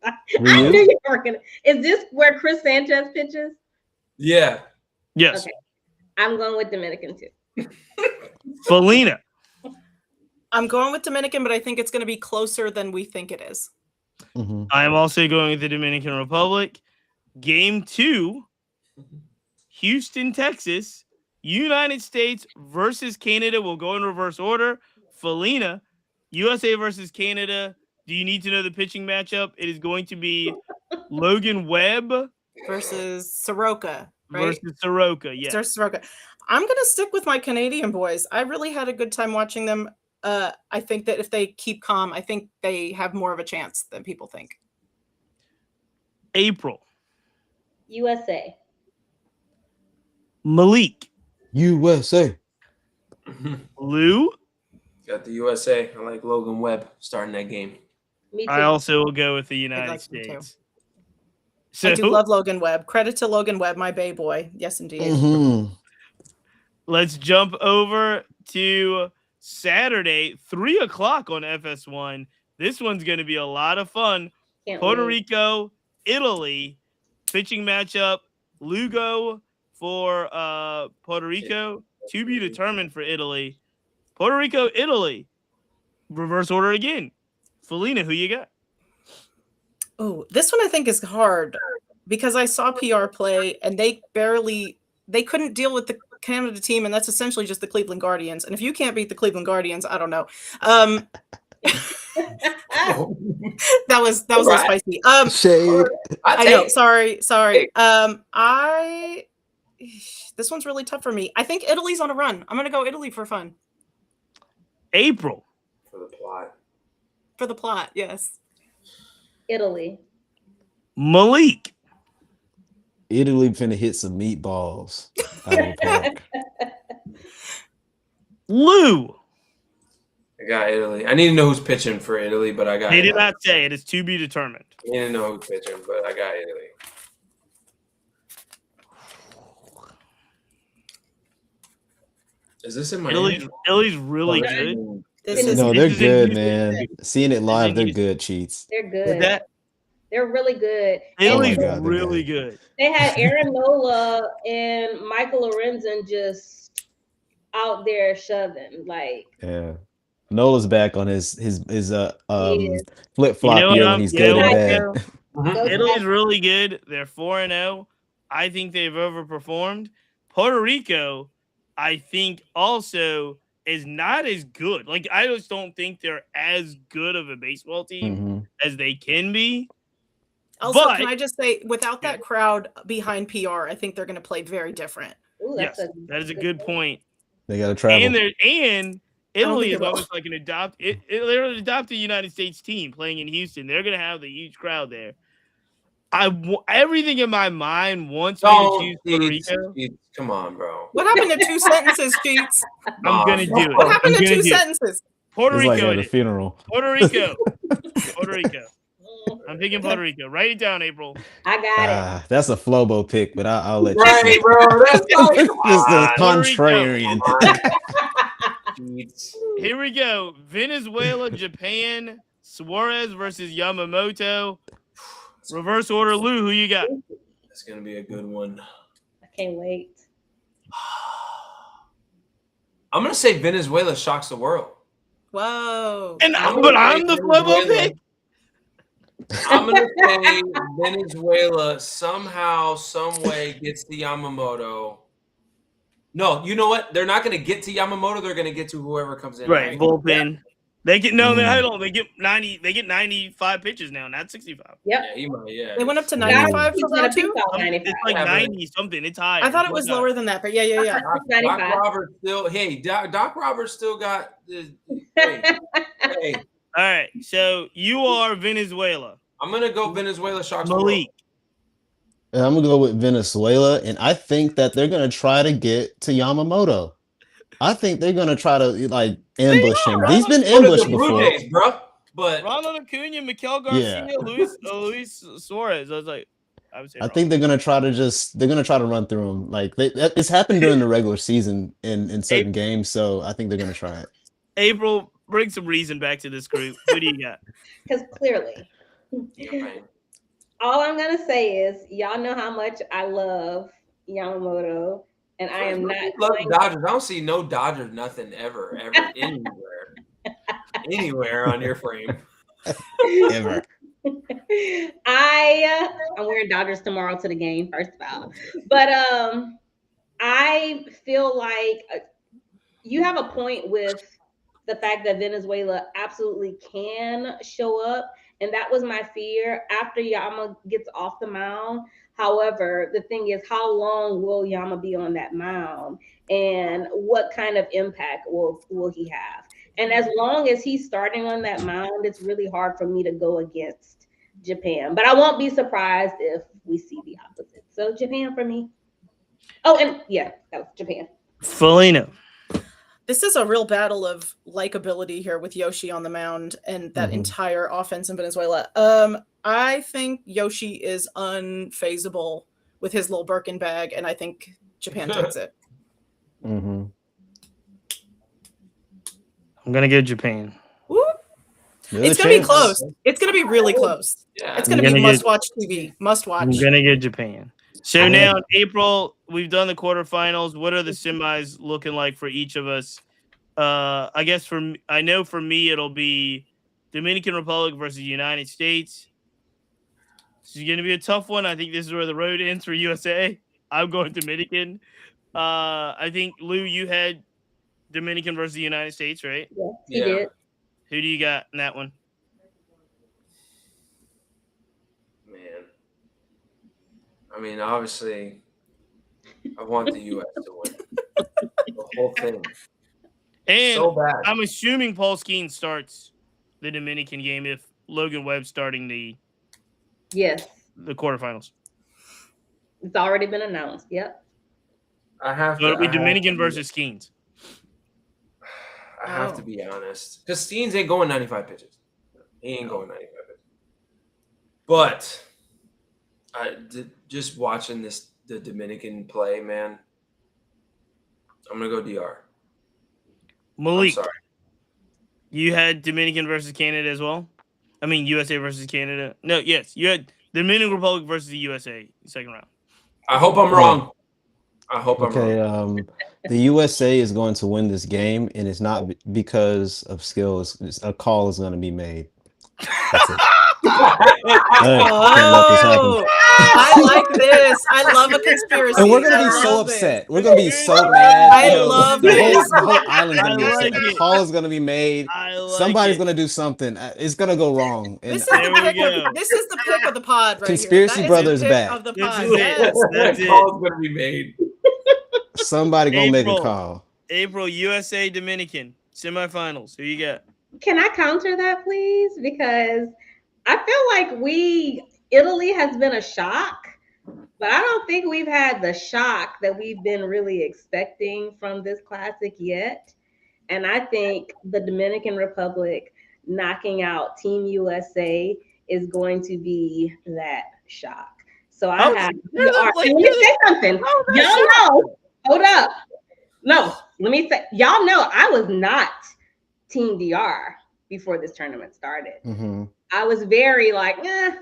I knew you were gonna. Is this where Chris Sanchez pitches? Yeah. Yes. Okay. I'm going with Dominican too. Felina? I'm going with Dominican, but I think it's going to be closer than we think it is. Mm-hmm. I am also going with the Dominican Republic. Game 2, Houston, Texas, United States versus Canada. We'll go in reverse order. Felina, USA versus Canada. Do you need to know the pitching matchup? It is going to be Logan Webb Versus Soroka, right? versus Soroka. Yes. Versus Soroka. I'm going to stick with my Canadian boys. I really had a good time watching them. I think that if they keep calm, I think they have more of a chance than people think. April. USA. Malik. USA. Lou. Got the USA. I like Logan Webb starting that game. Me too. I also will go with the United like them too. States. So I do love Logan Webb. Credit to Logan Webb, my bay boy. Yes, indeed. Mm-hmm. let's jump over to Saturday, 3:00 on FS1. This one's going to be a lot of fun. Puerto Rico, Italy, pitching matchup. Lugo for Puerto Rico, to be determined for Italy. Puerto Rico, Italy. Reverse order again. Felina, who you got? Oh, this one I think is hard because I saw PR play and they couldn't deal with the Canada team, and that's essentially just the Cleveland Guardians. And if you can't beat the Cleveland Guardians, I don't know. That was a little spicy. Shade. I know. Sorry. This one's really tough for me. I think Italy's on a run. I'm gonna go Italy for fun. April. For the plot. For the plot, yes. Italy. Malik. Italy finna hit some meatballs out of the park. Lou. I got Italy. I need to know who's pitching for Italy, but I got They did Italy. not say. It is to be determined. I need to know who's pitching, but I got Italy. Is this in Miami? Italy's really good. No, they're good, man. Seeing it live, they're good, Cheats. They're good. That They're really good. Italy's God, they're really good. They had Aaron Nola and Michael Lorenzen just out there shoving. Like, Yeah. Nola's back on his flip flop You know year what when he's good yeah. and bad. those Italy's guys- really good. They're 4-0. I think they've overperformed. Puerto Rico, I think, also is not as good. Like, I just don't think they're as good of a baseball team Mhm. as they can be. Also, But- can I just say, without that crowd behind PR, I think they're going to play very different. Ooh, Yes, that's that is a good point. They got to travel. And Italy think is they will. almost like they're an adopted United States team playing in Houston. They're going to have the huge crowd there. Everything in my mind wants me to choose Puerto Rico. Come on, bro. What happened to 2 sentences, Cheats? I'm going to do it. What happened I'm to gonna 2 do it. sentences? Puerto It's like Rico. at a funeral. Puerto Rico. Puerto Rico. I'm picking Puerto Rico. Write it down, April. I got it. That's a Flobo pick, but I'll let you. Right, bro. That's like, Just a Puerto Rico. contrarian. Here we go. Venezuela, Japan, Suarez versus Yamamoto. Reverse order, Lou. Who you got? That's gonna be a good one. I can't wait. I'm gonna say Venezuela shocks the world. Whoa. And I'm the Flobo pick. I'm gonna say Venezuela somehow, some way gets to Yamamoto. No, you know what? They're not gonna get to Yamamoto. They're gonna get to whoever comes in. Right, bullpen. They get hold on. They get 90. They get 95 pitches now, not 65. Yep. Yeah, he might. Yeah, They went up to Yeah. 95 for round 2? It's like 90 something. It's high. I thought it was lower than that, but yeah. Doc Roberts still. Hey, Doc Roberts still got. Hey. All right, so you are Venezuela. I'm gonna go Venezuela shocks the Malik. And I'm gonna go with Venezuela, and I think that they're gonna try to get to Yamamoto. I think they're gonna try to like ambush him. He's been ambushed before. Jays, bro. But Ronald Acuna, Miguel Garcia, Luis Suarez. I was like, I think they're gonna try to run through him. Like it's happened during the regular season in certain games, so I think they're gonna try it. April, bring some reason back to this group. Who do you got? Because clearly, all I'm gonna say is y'all know how much I love Yamamoto, and I am not. Love Dodgers. I don't see no Dodgers nothing ever anywhere on your frame. Ever. I'm wearing Dodgers tomorrow to the game, first of all. But I feel like you have a point with the fact that Venezuela absolutely can show up. And that was my fear after Yama gets off the mound. However, the thing is, how long will Yama be on that mound? And what kind of impact will he have? And as long as he's starting on that mound, it's really hard for me to go against Japan. But I won't be surprised if we see the opposite. So Japan for me. Oh, and yeah, that was Japan. Felina. This is a real battle of likability here with Yoshi on the mound and that entire offense in Venezuela. I think Yoshi is unfazable with his little Birkin bag, and I think Japan takes it. Mm-hmm. I'm gonna go Japan. It's gonna be close. It's gonna be really close. Yeah. It's gonna be must-watch TV. Must watch. I'm gonna get Japan. So now in April, we've done the quarterfinals. What are the semis looking like for each of us? I guess I know for me it'll be Dominican Republic versus United States. This is gonna be a tough one. I think this is where the road ends for USA. I'm going Dominican. I think Lou, you had Dominican versus the United States, right? Yeah, he did. Who do you got in that one? Man. I mean, obviously, I want the U.S. to win. The whole thing. And So bad. I'm assuming Paul Skeen starts the Dominican game if Logan Webb's starting the quarterfinals. It's already been announced. Yep. I have So to. it'll be Dominican versus Skeens. I have to be honest. Because Steens ain't going 95 pitches. He ain't going 95 pitches. But just watching the Dominican play, man, I'm going to go DR. Malik, I'm sorry. you had Dominican versus Canada as well? I mean, USA versus Canada. No, yes. You had Dominican Republic versus the USA second round. I hope I'm wrong. I hope I'm wrong. The USA is going to win this game, and it's not because of skills. A call is going to be made. That's it. I like this. I love a conspiracy. And we're going to be so upset. We're going to be so mad. I love this. The whole island's going to be upset. A call is going to be made. Somebody's going to do something. It's going to go wrong. And this is the pick of the pod right Conspiracy here. Brothers back. Of the This pod. is it. Yes. That's it. Call's going to be made. Somebody gonna make a April. call. April, USA, Dominican semifinals. Who you got? Can I counter that, please? Because I feel like Italy has been a shock, but I don't think we've had the shock that we've been really expecting from this classic yet. And I think the Dominican Republic knocking out Team USA is going to be that shock. So I have DR. Let me say something. Y'all know. Hold up. No, let me say. Y'all know I was not Team DR before this tournament started. Mm-hmm. I was very like, they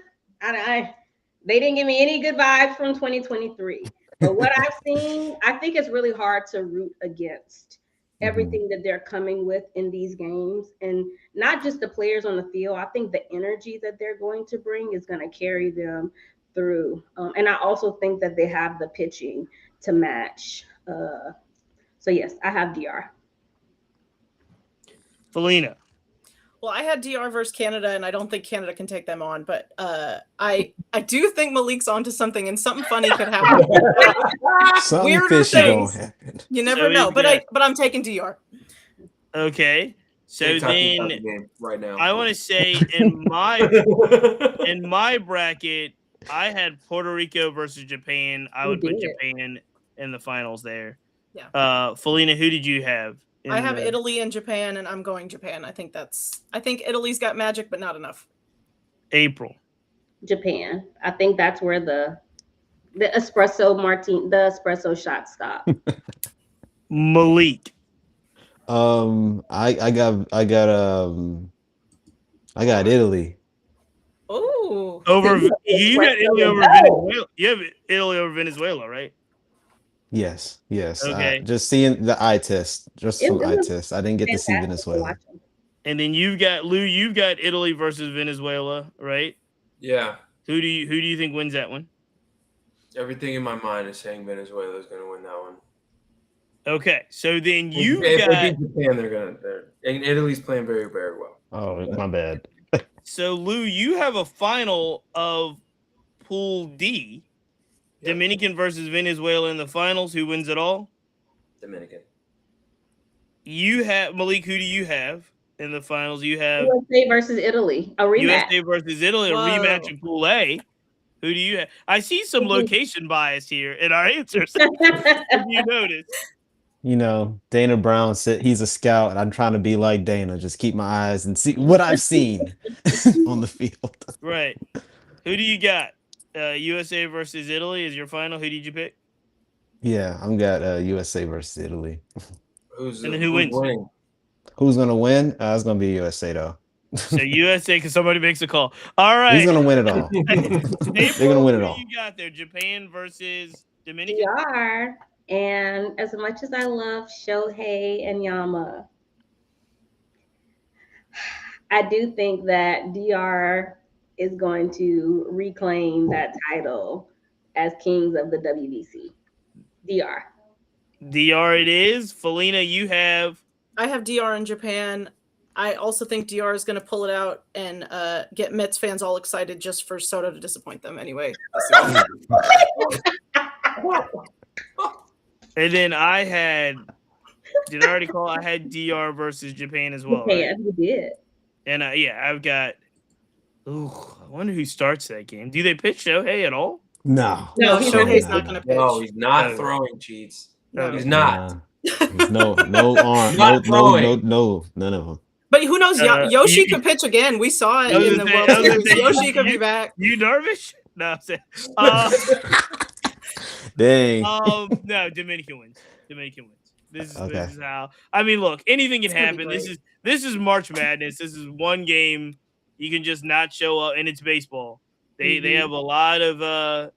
didn't give me any good vibes from 2023. But what I've seen, I think it's really hard to root against everything that they're coming with in these games, and not just the players on the field. I think the energy that they're going to bring is going to carry them through. And I also think that they have the pitching to match. So yes, I have DR. Felina. Well, I had DR versus Canada, and I don't think Canada can take them on. But I do think Malik's onto something, and something funny could happen. Something Weirder fishy gonna things. happen. You never know. But I'm taking DR. Okay. So then right now, I want to say in my bracket, I had Puerto Rico versus Japan. I would put Japan in the finals there. Yeah. Felina, who did you have? I have Italy and Japan, and I'm going Japan. I think Italy's got magic, but not enough. April. Japan. I think that's where the espresso shot stop. Malik. I got Italy. Oh. You got Italy over Venezuela. You have Italy over Venezuela, right? Yes. Okay. Just seeing the eye test, just from eye test. I didn't get to see Venezuela. And then you've got Italy versus Venezuela, right? Yeah. Who do you think wins that one? Everything in my mind is saying Venezuela is going to win that one. Okay, so then if they beat Japan, and Italy's playing very, very well. Oh, my bad. So Lou, you have a final of Pool D. Yep. Dominican versus Venezuela in the finals. Who wins it all? Dominican. You have Malik. Who do you have in the finals? You have USA versus Italy. A rematch. USA versus Italy. A rematch in Pool A. Who do you have? I see some location bias here in our answers. If you notice. You know, Dana Brown said he's a scout, and I'm trying to be like Dana. Just keep my eyes and see what I've seen on the field. Right. Who do you got? USA versus Italy is your final. Who did you pick? Yeah, I'm got USA versus Italy. Who wins? Winning? Who's gonna win? It's gonna be USA though. So USA, because somebody makes a call. All right. Who's gonna win it all? They're gonna win it all. Who you got there? Japan versus Dominican? DR. And as much as I love Shohei and Yama, I do think that DR is going to reclaim that title as kings of the WBC. DR. DR it is. Felina, you have? I have DR in Japan. I also think DR is going to pull it out and get Mets fans all excited just for Soto to disappoint them anyway. And then I had, did I already call? I had DR versus Japan as well. Yeah, right? you did. And I've got, I wonder who starts that game. Do they pitch Shohei at all? No, Shohei's not going to pitch. No, he's not throwing cheats. No, he's not. He's no arm, no, none of them. But who knows? Yoshi could pitch again. We saw it in the World Series. Yoshi could be back. You nervous? No, I'm saying. Dang. No, Dominican wins. This is how. I mean, look, anything can happen. This is March Madness. This is one game. You can just not show up, and it's baseball. They have a lot of. A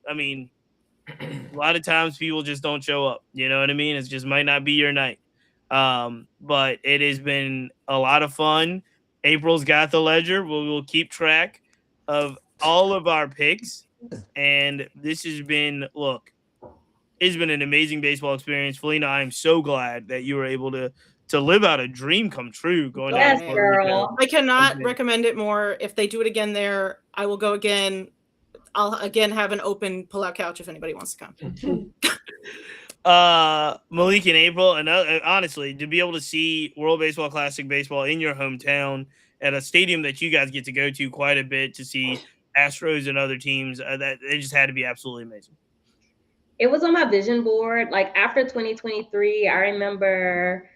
lot of times people just don't show up. You know what I mean? It just might not be your night. But it has been a lot of fun. April's got the ledger. We'll keep track of all of our picks. And this has been, it's been an amazing baseball experience. Felina, I'm so glad that you were able to live out a dream come true going down. Yes, girl. I cannot recommend it more. If they do it again there, I will go again. I'll again have an open pull-out couch if anybody wants to come. Malik and April, and honestly, to be able to see World Baseball Classic baseball in your hometown at a stadium that you guys get to go to quite a bit to see Astros and other teams, that it just had to be absolutely amazing. It was on my vision board. Like after 2023, I remember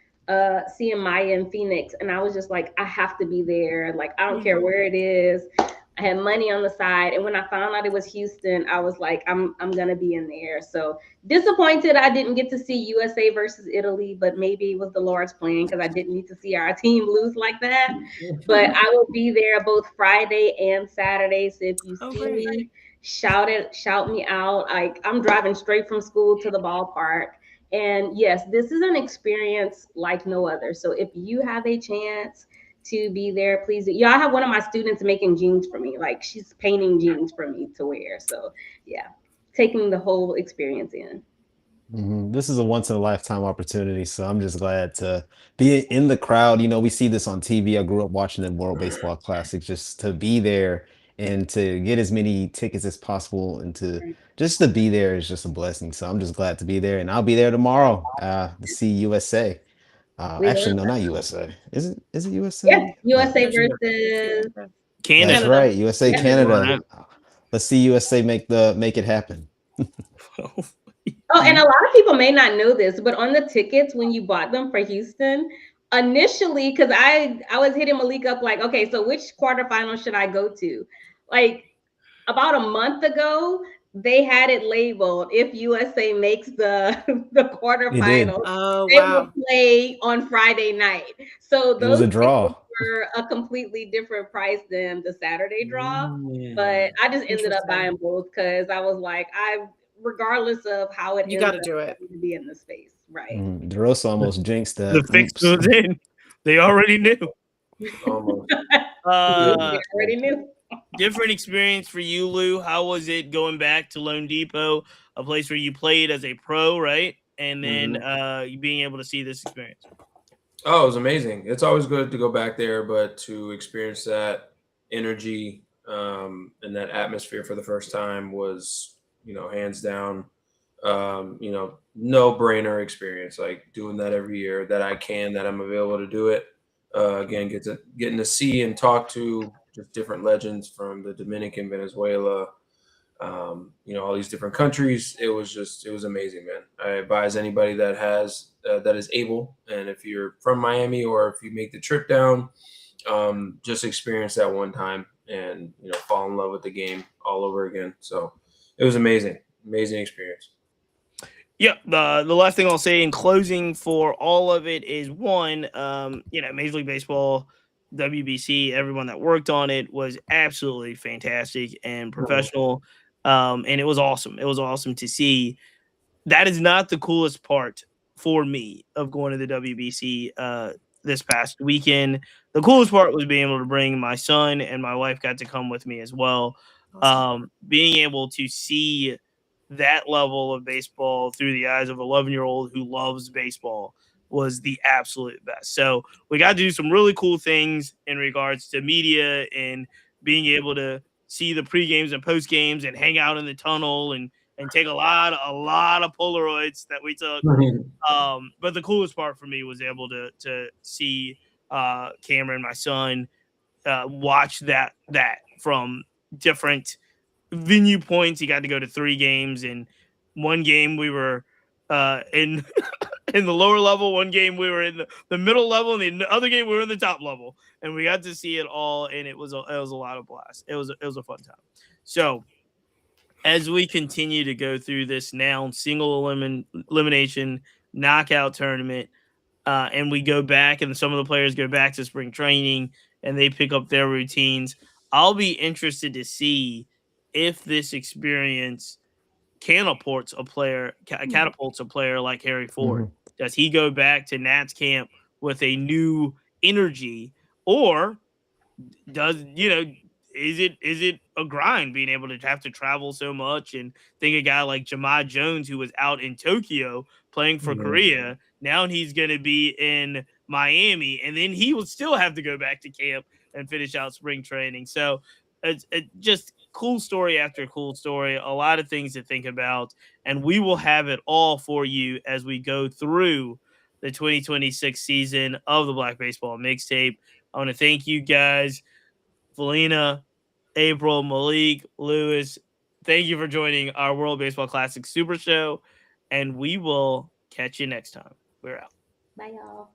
seeing Maya in Phoenix, and I was just like, I have to be there. Like I don't care where it is. I had money on the side, and when I found out it was Houston, I was like, I'm gonna be in there. So disappointed I didn't get to see USA versus Italy, but maybe it was the Lord's plan because I didn't need to see our team lose like that. But I will be there both Friday and Saturday. So if you see me, shout me out. Like I'm driving straight from school to the ballpark. And yes, this is an experience like no other. So if you have a chance to be there, please do. Yeah, I have one of my students making jeans for me. Like she's painting jeans for me to wear. So yeah, taking the whole experience in. This is a once in a lifetime opportunity, so I'm just glad to be in the crowd. You know, we see this on TV. I grew up watching the World Baseball Classic. Just to be there and to get as many tickets as possible and to just to be there is just a blessing. So I'm just glad to be there, and I'll be there tomorrow to see USA. Actually, no, not USA. Is it USA? Yes, USA versus Canada. That's right, USA, Yeah. Canada. Let's see USA make it happen. Oh, and a lot of people may not know this, but on the tickets when you bought them for Houston, initially, because I was hitting Malik up like, okay, so which quarterfinal should I go to? Like about a month ago, they had it labeled if USA makes the quarterfinals. Oh, They wow. will play on Friday night. So It was those a draw. tickets were a completely different price than the Saturday draw. But I just ended up Interesting. buying both because I was like, regardless of how it You ends got to up, do I it. need to be in the space, right? DeRosa almost jinxed that. The fix Oops. was in. They already knew. Almost. I already knew. Different experience for you, Lou. How was it going back to Lone Depot, a place where you played as a pro, right? And then you being able to see this experience. Oh, it was amazing. It's always good to go back there, but to experience that energy and that atmosphere for the first time was, hands down, no brainer experience. Like doing that every year that I'm available to do it. Again, getting to see and talk to just different legends from the Dominican, Venezuela, all these different countries. It was amazing, man. I advise anybody that is able, and if you're from Miami or if you make the trip down, just experience that one time and fall in love with the game all over again. So it was amazing experience. Yeah, the last thing I'll say in closing for all of it is one, Major League Baseball, WBC, everyone that worked on it was absolutely fantastic and professional, and it was awesome. It was awesome to see. That is not the coolest part for me of going to the WBC this past weekend. The coolest part was being able to bring my son, and my wife got to come with me as well. Being able to see that level of baseball through the eyes of an 11-year-old who loves baseball was the absolute best. So we got to do some really cool things in regards to media and being able to see the pre-games and post-games and hang out in the tunnel and take a lot of Polaroids that we took. But the coolest part for me was able to see Cameron, my son, watch that from different venue points. He got to go to 3 games. In one game we were in in the lower level, one game we were in the middle level, and the other game we were in the top level, and we got to see it all, and it was a lot of blast. It was a fun time. So as we continue to go through this now single elimination knockout tournament, and we go back and some of the players go back to spring training and they pick up their routines, I'll be interested to see if this experience catapults a player like Harry Ford. Does he go back to Nats camp with a new energy, or is it a grind being able to have to travel so much? And think a guy like Jahmai Jones, who was out in Tokyo playing for Korea, now he's going to be in Miami, and then he will still have to go back to camp and finish out spring training. So it's just cool story after cool story, a lot of things to think about, and we will have it all for you as we go through the 2026 season of the Black Baseball Mixtape. I want to thank you guys, Felina, April, Malik, Lewis. Thank you for joining our World Baseball Classic Super Show, and we will catch you next time. We're out. Bye, y'all.